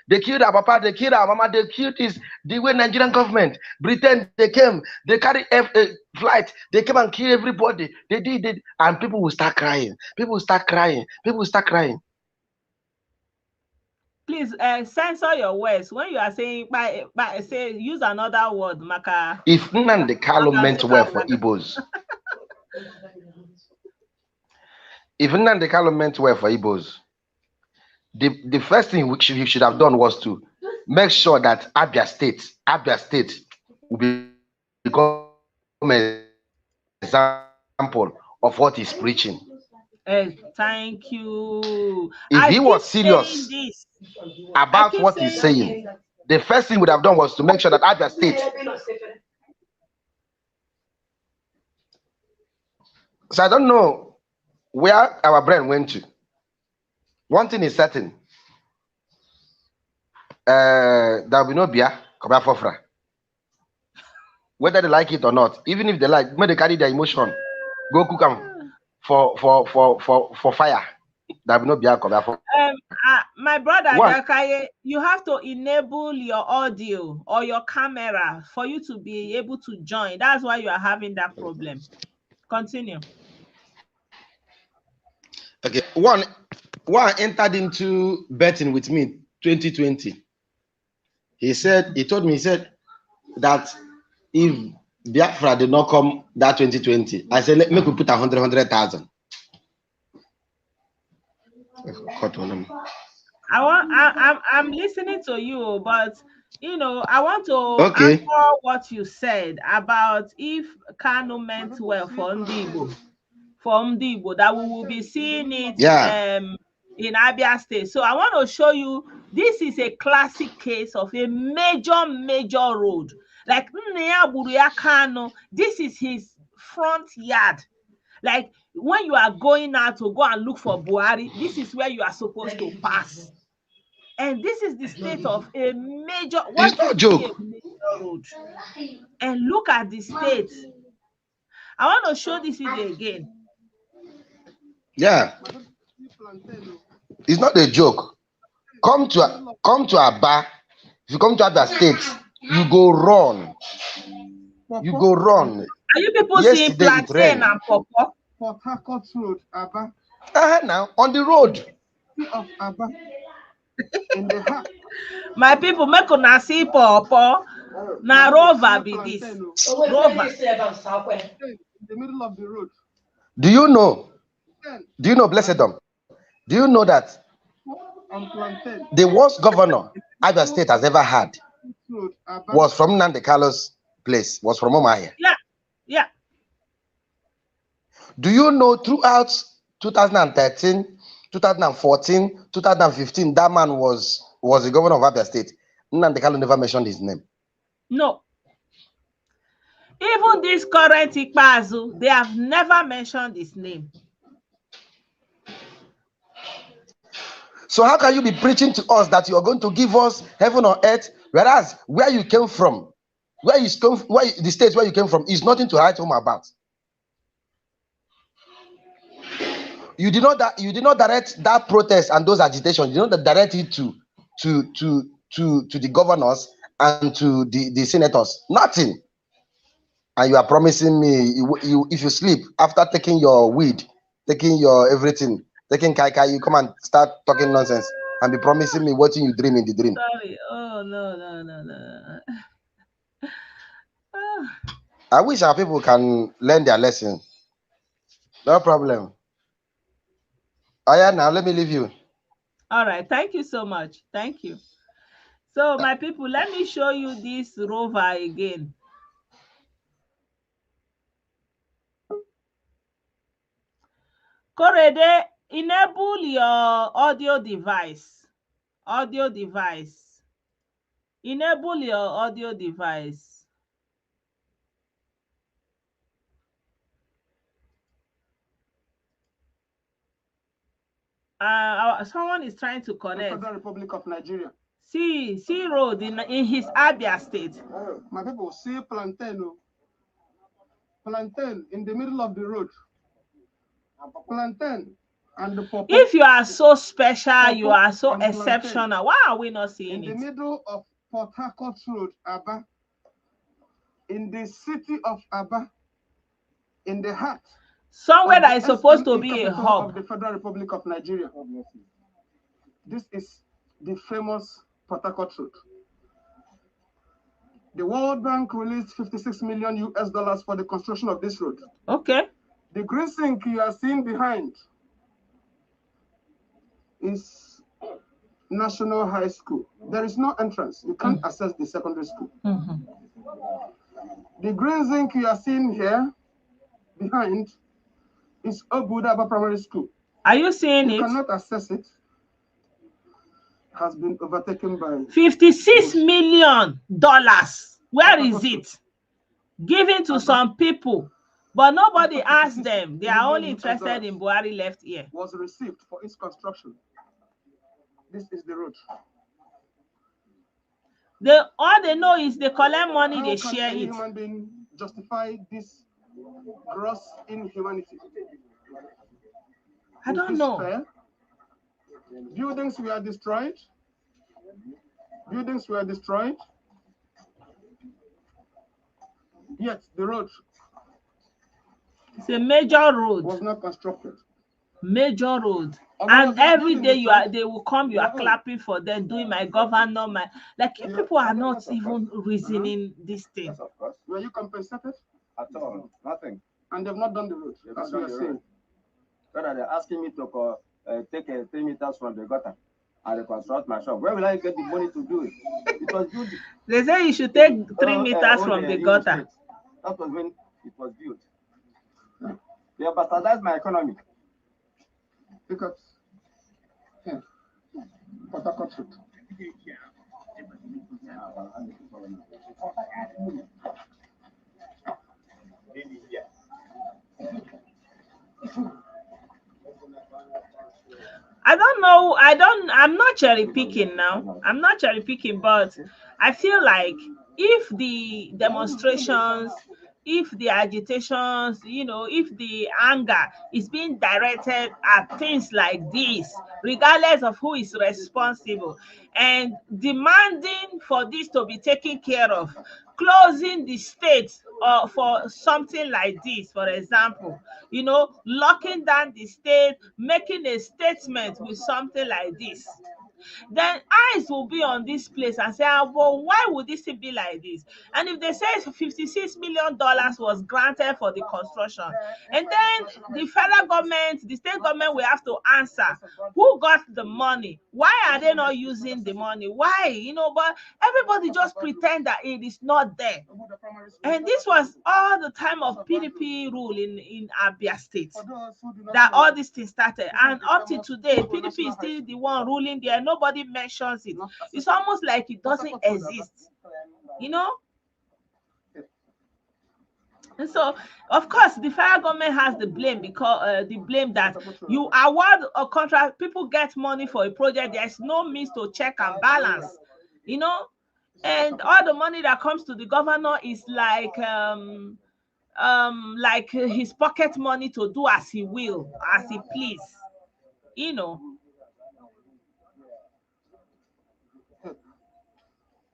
They killed our papa, they killed our mama, they killed this. The way Nigerian government, Britain, they came, they carried a flight, they came and killed everybody. They did, and people will start crying. People will start crying. People will start crying. Please censor your words when you are saying say use another word, Maka. If Nnamdi Kanu meant well for Igbos, if Nnamdi Kanu meant well for Igbos, the first thing which he should have done was to make sure that Abia State will become an example of what he's preaching. Thank you. If he was serious about what he's saying, the first thing he would have done was to make sure that Abia State. So I don't know where our brain went to. One thing is certain. There will be no beer, Fofra. Whether they like it or not, even if they like, when they carry their emotion, go cook them for fire. There will be no beer, Fofra. My brother Jakaye, you have to enable your audio or your camera for you to be able to join. That's why you are having that problem. Continue. Okay, one entered into betting with me 2020. He told me that if Biafra did not come that 2020, I said, let me put 100,000. I'm listening to you, but I want to answer what you said about if Kanu meant well for Ndibo, that we will be seeing it in Abia State. So I want to show you, this is a classic case of a major road. Like Kanu, this is his front yard. Like when you are going out to go and look for Buhari, this is where you are supposed to pass. And this is the state of a major. It's not a joke. A major road. And look at the state. I want to show this video again. Yeah, it's not a joke. Come to Aba. If you come to Abia State, you go run. You go run. Are you people seeing plantain and pawpaw? Port Harcourt Road, Aba. Now on the road. Of Aba. In the heart. My people, make una see pawpaw. Na rover be this. Rover. In the middle of the road. Do you know, Blessedom? Do you know that the worst governor Abia State has ever had was from Nnamdi Kanu's place, was from Omahia? Yeah. Do you know throughout 2013, 2014, 2015, that man was the governor of Abia State? Nnamdi Kanu never mentioned his name. No. Even this current Ikpeazu, they have never mentioned his name. So how can you be preaching to us that you are going to give us heaven on earth, whereas where you came from, the state where you came from is nothing to write home about? You did not direct that protest and those agitations. You did not direct it to the governors and to the senators. Nothing. And you are promising me, if you sleep after taking your weed, taking your everything, taking kai, you come and start talking nonsense and be promising me what you dream in the dream. Sorry. Oh no. I wish our people can learn their lesson. No problem. Oh yeah, now let me leave you. All right. Thank you so much. Thank you. So my people, let me show you this rover again. Korede, enable your audio device. Audio device. Enable your audio device. Someone is trying to connect. The Federal Republic of Nigeria. See road in his Abia state. My people, see plantain. Plantain in the middle of the road. Plantain and the purple. If you are so special, you are so exceptional, why are we not seeing it? In the middle of Port Harcourt Road, Aba. In the city of Aba. In the heart. Somewhere that is supposed to be a hub of the Federal Republic of Nigeria. This is the famous Port Harcourt Road. The World Bank released 56 million US dollars for the construction of this road. Okay. The green sink you are seeing behind is National High School. There is no entrance. You can't access the secondary school. The green zinc you are seeing here behind is Obudaba Primary School. Are you seeing it? You cannot access it. Has been overtaken by $56 million. Where is it? Given to some people, but nobody asked them. They are only interested in Buhari left here. Was received for its construction. This is the road. All they know is they collect money, How they can share any it. human being justify this gross inhumanity? I don't know. Fair? Buildings were destroyed. Buildings were destroyed. Yet the road It's a major road. was not constructed. Major road. And every day they will come, you are clapping for them, doing my governor, like people are not even reasoning this thing. Yes, of course. Were you compensated? At all. Nothing. And they've not done the road, They've as not we are done the saying. road. So that they're asking me to take 3 meters from the gutter and reconstruct my shop. Where will I get the money to do it? It was built. They say you should take 3 meters from the gutter. That was when it was built. They have bastardized my economy. Because here, Port Harcourt Road. I don't know. I'm not cherry picking now. I'm not cherry picking, but I feel like if the demonstrations, if the agitations, if the anger is being directed at things like this, regardless of who is responsible, and demanding for this to be taken care of, closing the state for something like this, for example, locking down the state, making a statement with something like this, then eyes will be on this place and say, well, why would this be like this? And if they say $56 million was granted for the construction, and then the federal government, the state government will have to answer who got the money, why are they not using the money, why, but everybody just pretend that it is not there. And this was all the time of PDP rule in Abia State that all these things started, and up to today PDP is still the one ruling there. Nobody mentions it. It's almost like it doesn't exist, And so, of course, the federal government has the blame, because the blame that you award a contract, people get money for a project, there's no means to check and balance, and all the money that comes to the governor is like his pocket money to do as he will, as he please,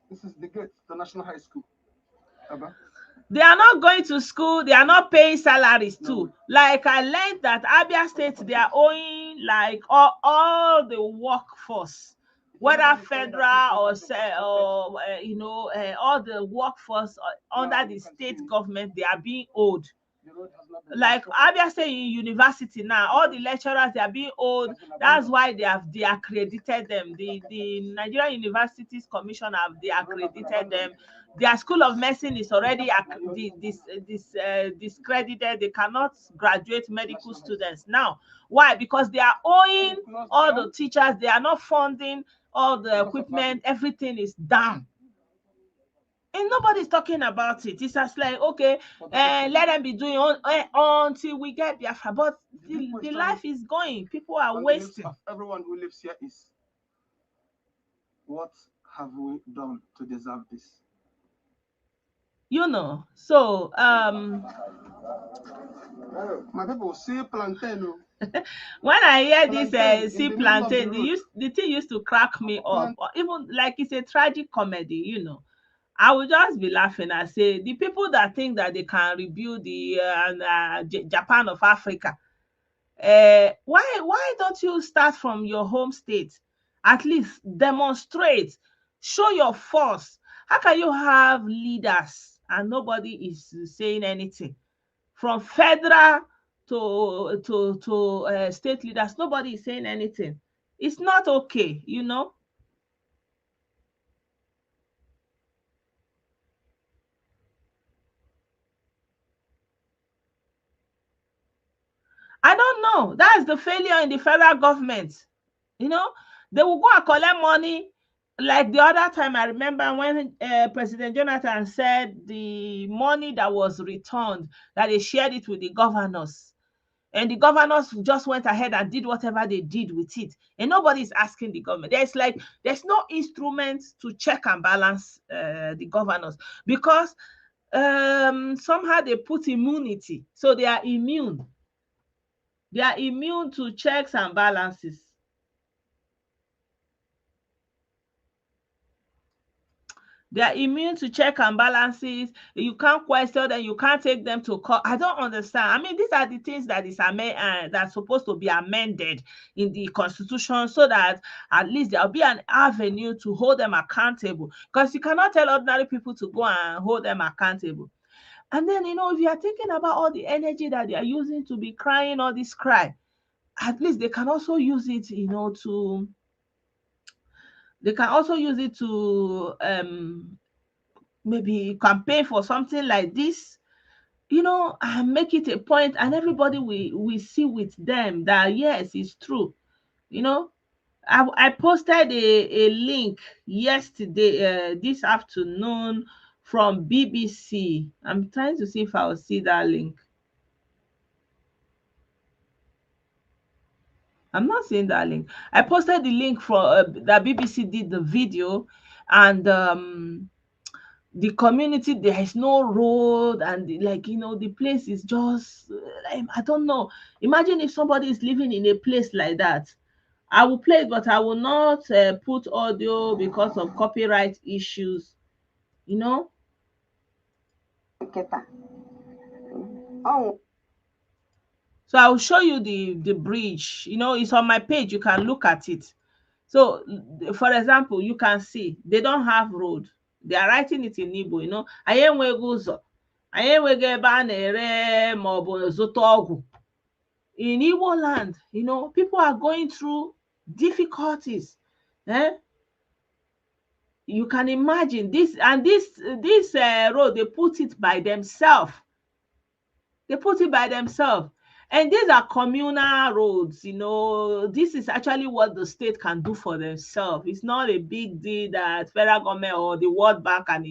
This is the gate, the National High School. They are not going to school, they are not paying salaries too. Like I learned that Abia State, they are owing like all the workforce, whether federal or all the workforce under the state government, they are being owed. like Abia say in university now, all the lecturers, they are being old. That's why they have de-accredited them. The Nigerian Universities Commission have de-accredited them. Their School of Medicine is already discredited. They cannot graduate medical students now. Why? Because they are owing all the teachers. They are not funding all the equipment. Everything is down. And nobody's talking about it. It's just like, okay, let them be doing until we get Biafra. But the life is going. People are wasting. Everyone who lives here is, what have we done to deserve this? You know, so my people, see plantain. when I hear this see plantain, the thing used to crack me up. Even like it's a tragic comedy, you know. I would just be laughing and say, the people that think that they can rebuild the Japan of Africa, why don't you start from your home state? At least demonstrate, show your force. How can you have leaders and nobody is saying anything? From federal to state leaders, nobody is saying anything. It's not okay, you know. I don't know. That's the failure in the federal government. You know, they will go and collect money. Like the other time, I remember when President Jonathan said the money that was returned, that they shared it with the governors. And the governors just went ahead and did whatever they did with it. And nobody's asking the government. There's no instrument to check and balance the governors, because somehow they put immunity. So they are immune. They are immune to checks and balances. They are immune to check and balances. You can't question them. You can't take them to court. I don't understand. I mean, these are the things that is that's supposed to be amended in the Constitution, so that at least there'll be an avenue to hold them accountable. Because you cannot tell ordinary people to go and hold them accountable. And then, you know, if you are thinking about all the energy that they are using to be crying all this cry, at least they can also use it, you know, to maybe campaign for something like this, you know, and make it a point, and everybody will see with them that yes, it's true. You know, I posted a link yesterday, this afternoon, from BBC. I'm trying to see if I'll see that link. I'm not seeing that link. I posted the link for that BBC did the video, and the community, there is no road, and like, you know, the place is just I don't know. Imagine if somebody is living in a place like that. I will play it, but I will not put audio because of copyright issues, you know. Oh. So I will show you the bridge. You know, it's on my page. You can look at it. So, for example, you can see they don't have road. They are writing it in Igbo, you know. Anyị enweghị ụzọ. Anyị enweghị ebe a na-ere ma ọ bụ zụta ọgwụ. In Igbo land, you know, people are going through difficulties. You can imagine this, and this road, they put it by themselves. They put it by themselves. And these are communal roads, you know. This is actually what the state can do for themselves. It's not a big deal that federal government or the World Bank can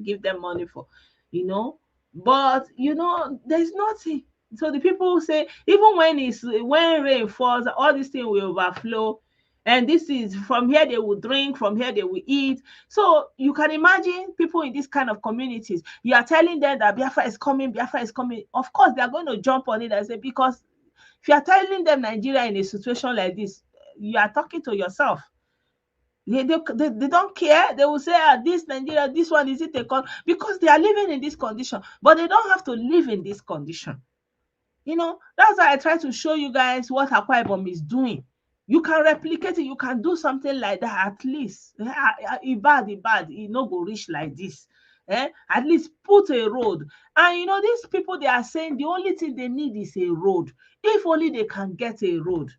give them money for, you know. But, you know, there's nothing. So the people say, even when rain falls, all these things will overflow. And this is, from here they will drink, from here they will eat. So you can imagine people in this kind of communities, you are telling them that Biafra is coming, Biafra is coming. Of course, they are going to jump on it and say, because if you are telling them Nigeria in a situation like this, you are talking to yourself. They don't care. They will say, this Nigeria, this one, is it a con? Because they are living in this condition, but they don't have to live in this condition. You know, that's why I try to show you guys what Akwa Ibom is doing. You can replicate it. You can do something like that at least. Ibad, it no go reach like this. At least put a road. And you know, these people, they are saying the only thing they need is a road. If only they can get a road.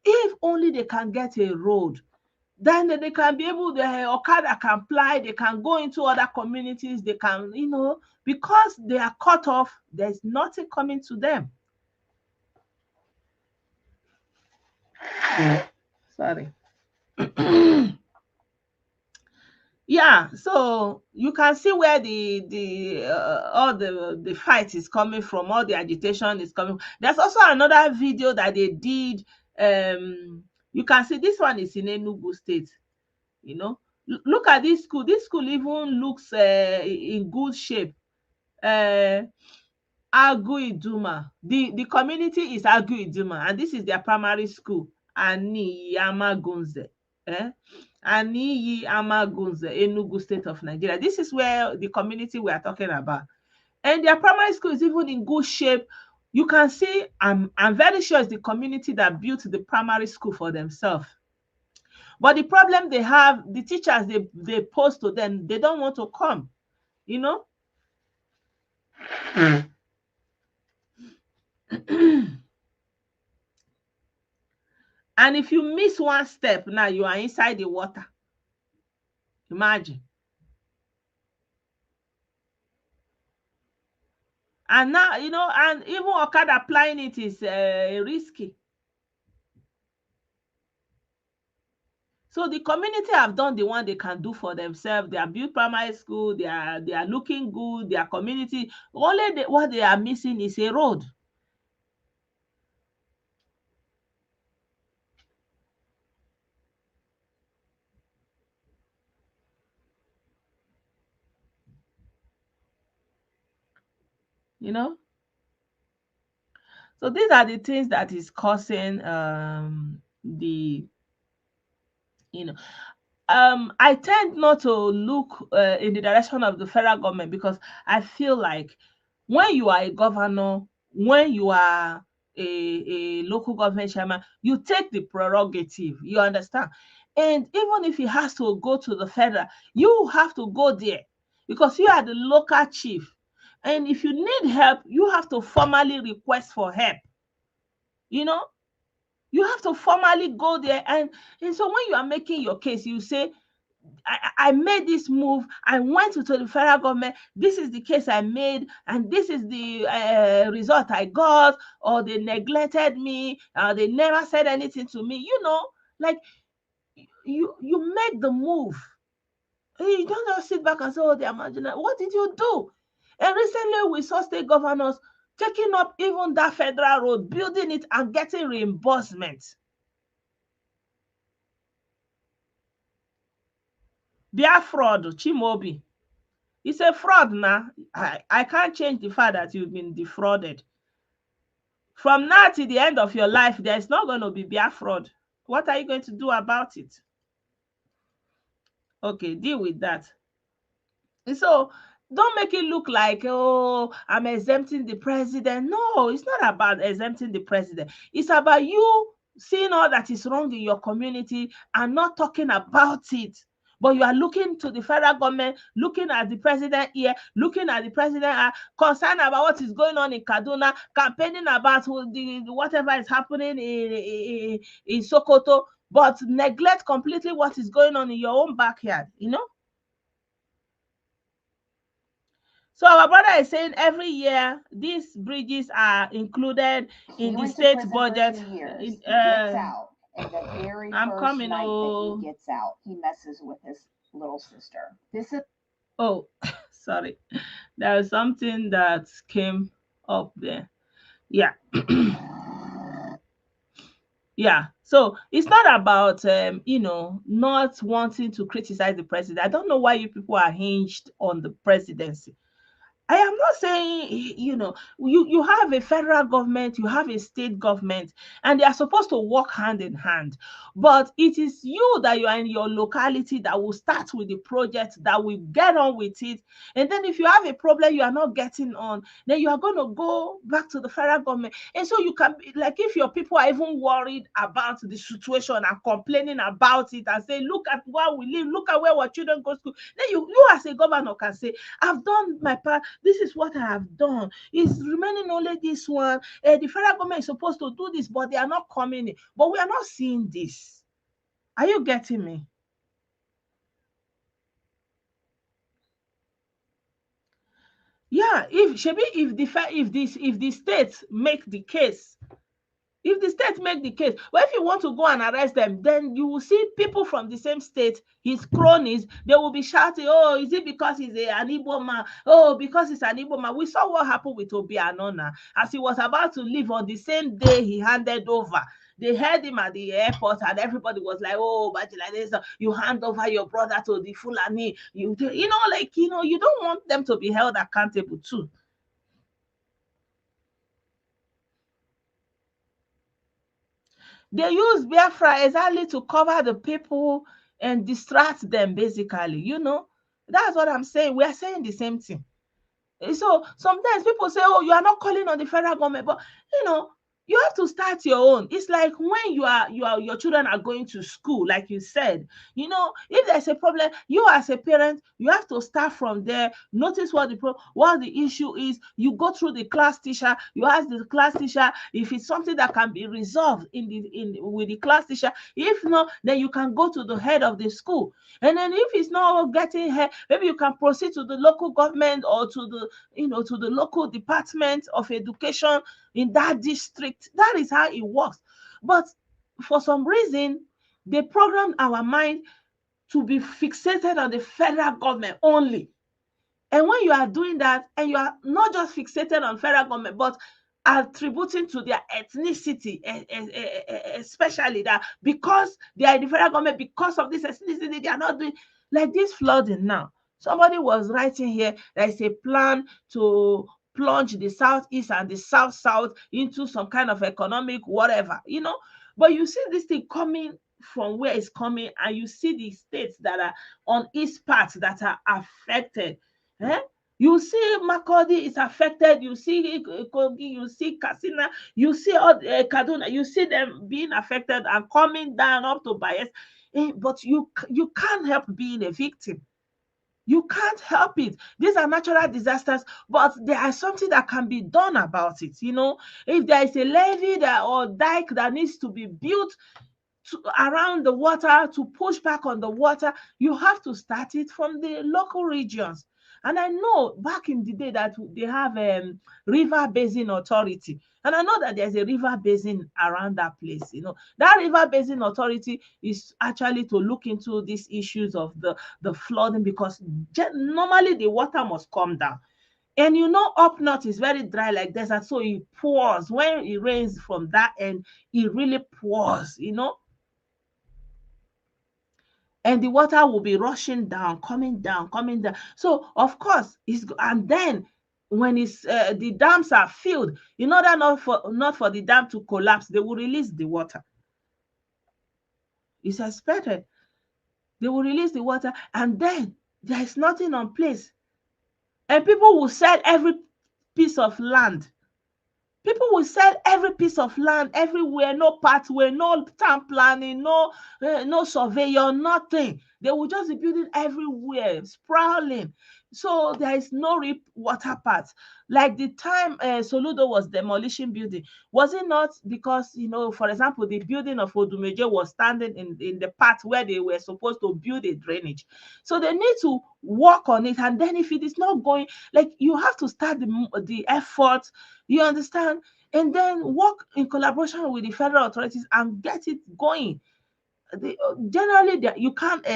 If only they can get a road, then they can be able, the Okada can fly, they can go into other communities, they can, you know, because they are cut off, there's nothing coming to them. Sorry. Yeah, so you can see where the all the fight is coming from, all the agitation is coming. There's also another video that they did. You can see this one is in Enugu State. You know, look at this school. This school even looks in good shape. Agu-Iduma. The community is Agu-Iduma, and this is their primary school, Aniyamagunze. Aniyamagunze, Enugu State of Nigeria. This is where the community we are talking about. And their primary school is even in good shape. You can see, I'm very sure it's the community that built the primary school for themselves. But the problem they have, the teachers, they post to them, they don't want to come, you know. And if you miss one step, now you are inside the water. Imagine. And now, you know, and even Okada applying it is risky. So the community have done the one they can do for themselves. They have built primary school. They are looking good. Their community, only what they are missing is a road. You know. So these are the things that is causing the, you know, I tend not to look in the direction of the federal government, because I feel like when you are a governor, when you are a local government chairman, you take the prerogative, you understand? And even if it has to go to the federal, you have to go there, because you are the local chief. And if you need help, you have to formally request for help. You know, you have to formally go there. And so when you are making your case, you say, I made this move. I went to the federal government. This is the case I made, and this is the result I got. Or they neglected me. They never said anything to me. You know, like you make the move. You don't just sit back and say, "Oh, they're marginal." What did you do? And recently, we saw state governors taking up even that federal road, building it, and getting reimbursement. They are fraud, Chimobi. It's a fraud now. I can't change the fact that you've been defrauded. From now to the end of your life, there's not going to be Bia fraud. What are you going to do about it? Okay, deal with that. And so don't make it look like, oh, I'm exempting the president. No, it's not about exempting the president. It's about you seeing all that is wrong in your community and not talking about it. But you are looking to the federal government, looking at the president here, looking at the president, concerned about what is going on in Kaduna, campaigning about whatever is happening in Sokoto, but neglect completely what is going on in your own backyard, you know? So our brother is saying every year these bridges are included in the state budget. He gets out, and the very I'm first coming, night oh. that he gets out, he messes with his little sister. This is Sorry, there is something that came up there. Yeah. Yeah, so it's not about you know, not wanting to criticize the president. I don't know why you people are hinged on the presidency. I am not saying, you have a federal government, you have a state government, and they are supposed to work hand in hand. But it is you that you are in your locality that will start with the project, that will get on with it. And then if you have a problem, you are not getting on, then you are going to go back to the federal government. And so you can be like, if your people are even worried about the situation and complaining about it and say, look at where we live, look at where our children go to school, then you as a governor can say, I've done my part. This is what I have done. It's remaining only this one. The federal government is supposed to do this, but they are not coming in. But we are not seeing this. Are you getting me? Yeah, if the states make the case, if the state make the case, well, if you want to go and arrest them, then you will see people from the same state, his cronies, they will be shouting, oh, is it because he's an Igbo man? Oh, because he's an Igbo man. We saw what happened with Obi Anona as he was about to leave on the same day he handed over. They held him at the airport and everybody was like, oh, but like this, you hand over your brother to the Fulani. You don't want them to be held accountable too. They use Biafra exactly to cover the people and distract them, basically. That's what I'm saying. We are saying the same thing. So sometimes people say, oh, you are not calling on the federal government, but you have to start your own. It's like when your children are going to school, like you said, if there's a problem, you as a parent, you have to start from there, notice what the issue is. You go through the class teacher, you ask the class teacher if it's something that can be resolved with the class teacher. If not, then you can go to the head of the school. And then if it's not getting here, maybe you can proceed to the local government or to the local department of education in that district. That is how it works. But for some reason, they programmed our mind to be fixated on the federal government only. And when you are doing that, and you are not just fixated on federal government, but attributing to their ethnicity, especially that because they are in the federal government, because of this ethnicity, they are not doing like this flooding now. Somebody was writing here, there is a plan to plunge the southeast and the south into some kind of economic whatever, But you see this thing coming from where it's coming, and you see the states that are on east part that are affected. You see Makurdi is affected, you see Kogi, you see Katsina, you see Kaduna, you see them being affected and coming down up to Bias. But you can't help being a victim. You can't help it. These are natural disasters, but there is something that can be done about it. If there is a levee or dike that needs to be built around the water to push back on the water, you have to start it from the local regions. And I know back in the day that they have river basin authority, and I know that there's a river basin around that place. That river basin authority is actually to look into these issues of the flooding, because normally the water must come down. And up north is very dry like desert, so it pours. When it rains from that end, it really pours, and the water will be rushing down, coming down. So of course, and then when the dams are filled, in order not for the dam to collapse, they will release the water. It's expected. They will release the water, and then there is nothing on place. And people will sell every piece of land. People will sell every piece of land everywhere, no pathway, no town planning, no surveyor, nothing. They will just be building everywhere, sprawling. So there is no water path. Like the time Soludo was demolishing building, was it not because, for example, the building of Odumeje was standing in the path where they were supposed to build a drainage. So they need to work on it. And then if it is not going, like, you have to start the effort, you understand? And then work in collaboration with the federal authorities and get it going. Generally, you can't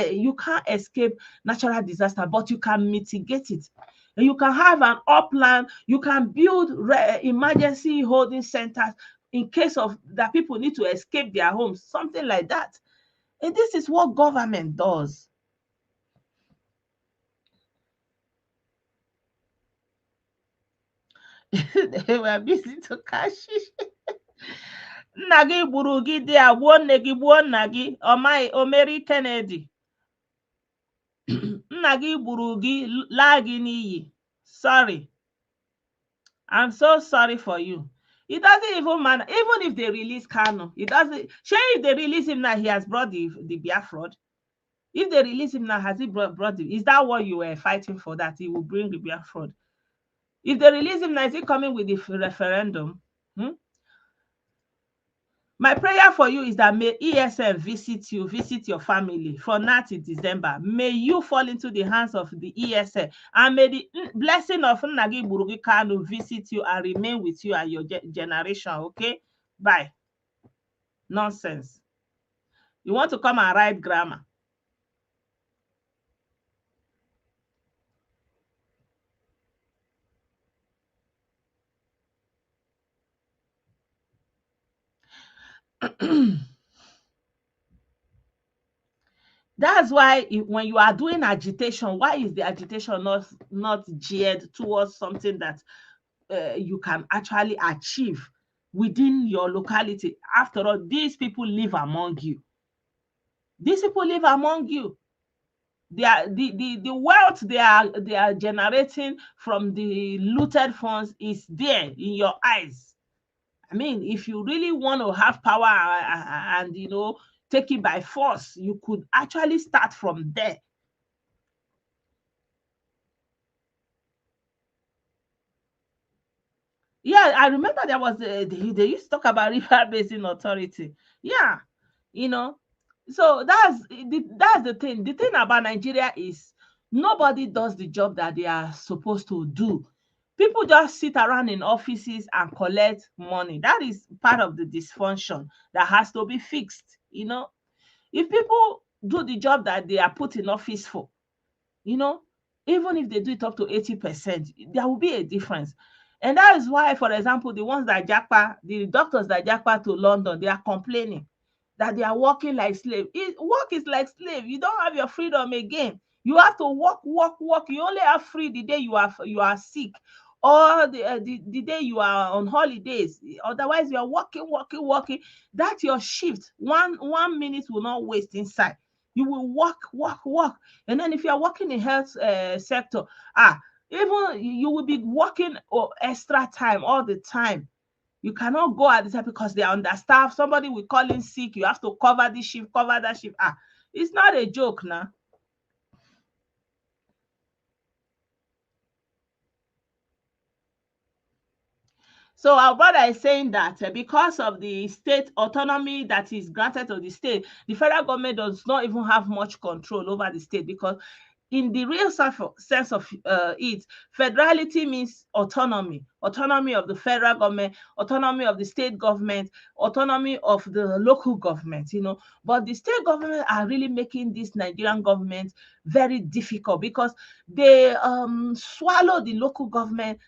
escape natural disaster, but you can mitigate it. And you can have an upland. You can build emergency holding centers in case of that people need to escape their homes, something like that. And this is what government does. They were busy to cash it. Nna gị gburu gị dị a gbuo nne gị gbuo nna gị Omeri Kennedy. Nna gị gburu gị laa gị n'iyi. Sorry. I'm so sorry for you. It doesn't even matter. Even if they release Kanu, it doesn't. Sure, if they release him now, he has brought the Biafra. If they release him now, has he brought the? Is that what you were fighting for? That he will bring the Biafra? If they release him now, is he coming with the referendum? My prayer for you is that may ESM visit you, visit your family from now to December. May you fall into the hands of the ESM, and may the blessing of Nnagi Burugi Kanu visit you and remain with you and your generation. Okay? Bye. Nonsense. You want to come and write grammar? That's why when you are doing agitation, why is the agitation not geared towards something that you can actually achieve within your locality? After all, these people live among you. These people live among you. They are the wealth they are generating from the looted funds is there in your eyes. I mean, if you really want to have power and take it by force, you could actually start from there. Yeah, I remember there was they used to talk about River Basin Authority. Yeah, so that's the thing. The thing about Nigeria is nobody does the job that they are supposed to do. People just sit around in offices and collect money. That is part of the dysfunction that has to be fixed. If people do the job that they are put in office for, even if they do it up to 80%, there will be a difference. And that is why, for example, the doctors that japa to London, they are complaining that they are working like slave. Work is like slave. You don't have your freedom again. You have to work. You only have free the day you are sick, or the day you are on holidays. Otherwise, you are working. That's your shift. One minute will not waste inside. You will work. And then if you are working in health sector, even you will be working extra time all the time. You cannot go at the time because they are understaffed. Somebody will call in sick. You have to cover this shift, cover that shift. It's not a joke now. So our brother is saying that because of the state autonomy that is granted to the state, the federal government does not even have much control over the state, because in the real sense of it, federality means autonomy of the federal government, autonomy of the state government, autonomy of the local government, But the state government are really making this Nigerian government very difficult, because they swallow the local government.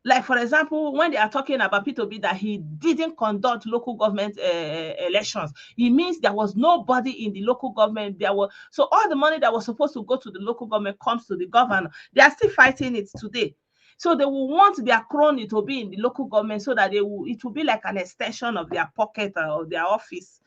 Like, for example, when they are talking about P2B that he didn't conduct local government elections, it means there was nobody in the local government. So all the money that was supposed to go to the local government comes to the governor. They are still fighting it today. So they will want their crony to be in the local government so that it will be like an extension of their pocket or their office.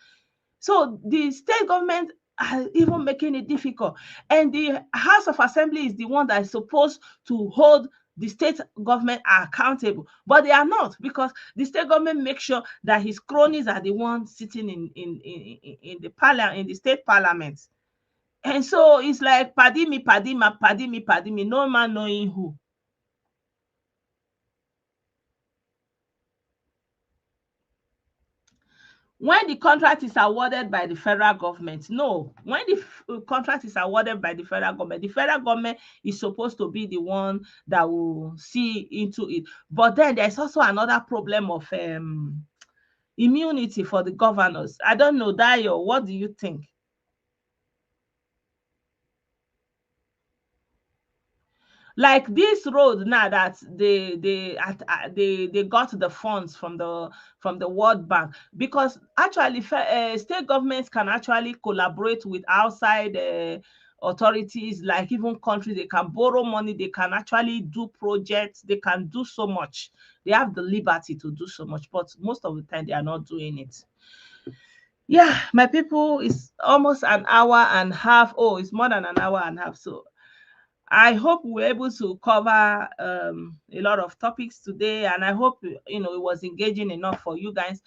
So the state government are even making it difficult. And the House of Assembly is the one that is supposed to hold the state government are accountable, but they are not, because the state government makes sure that his cronies are the ones sitting in the parliament, in the state parliament. And so it's like paddy me, no man knowing who. When the contract is awarded by the federal government, when the contract is awarded by the federal government is supposed to be the one that will see into it. But then there's also another problem of immunity for the governors. I don't know, Dayo, what do you think? Like this road now that they got the funds from the World Bank, because actually state governments can actually collaborate with outside authorities, like even countries, they can borrow money, they can actually do projects, they can do so much. They have the liberty to do so much, but most of the time they are not doing it. Yeah, my people, it's almost an hour and a half. Oh, it's more than an hour and a half. So I hope we were able to cover a lot of topics today, and I hope it was engaging enough for you guys.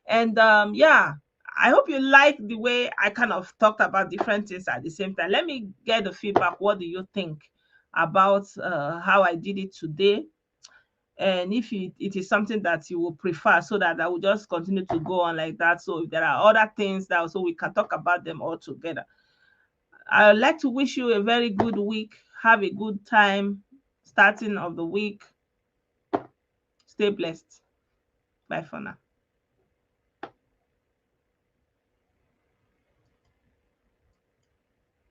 And yeah, I hope you like the way I kind of talked about different things at the same time. Let me get the feedback. What do you think about how I did it today? And if it is something that you will prefer, so that I will just continue to go on like that. So if there are other things that also we can talk about them all together. I'd like to wish you a very good week. Have a good time starting of the week. Stay blessed. Bye for now.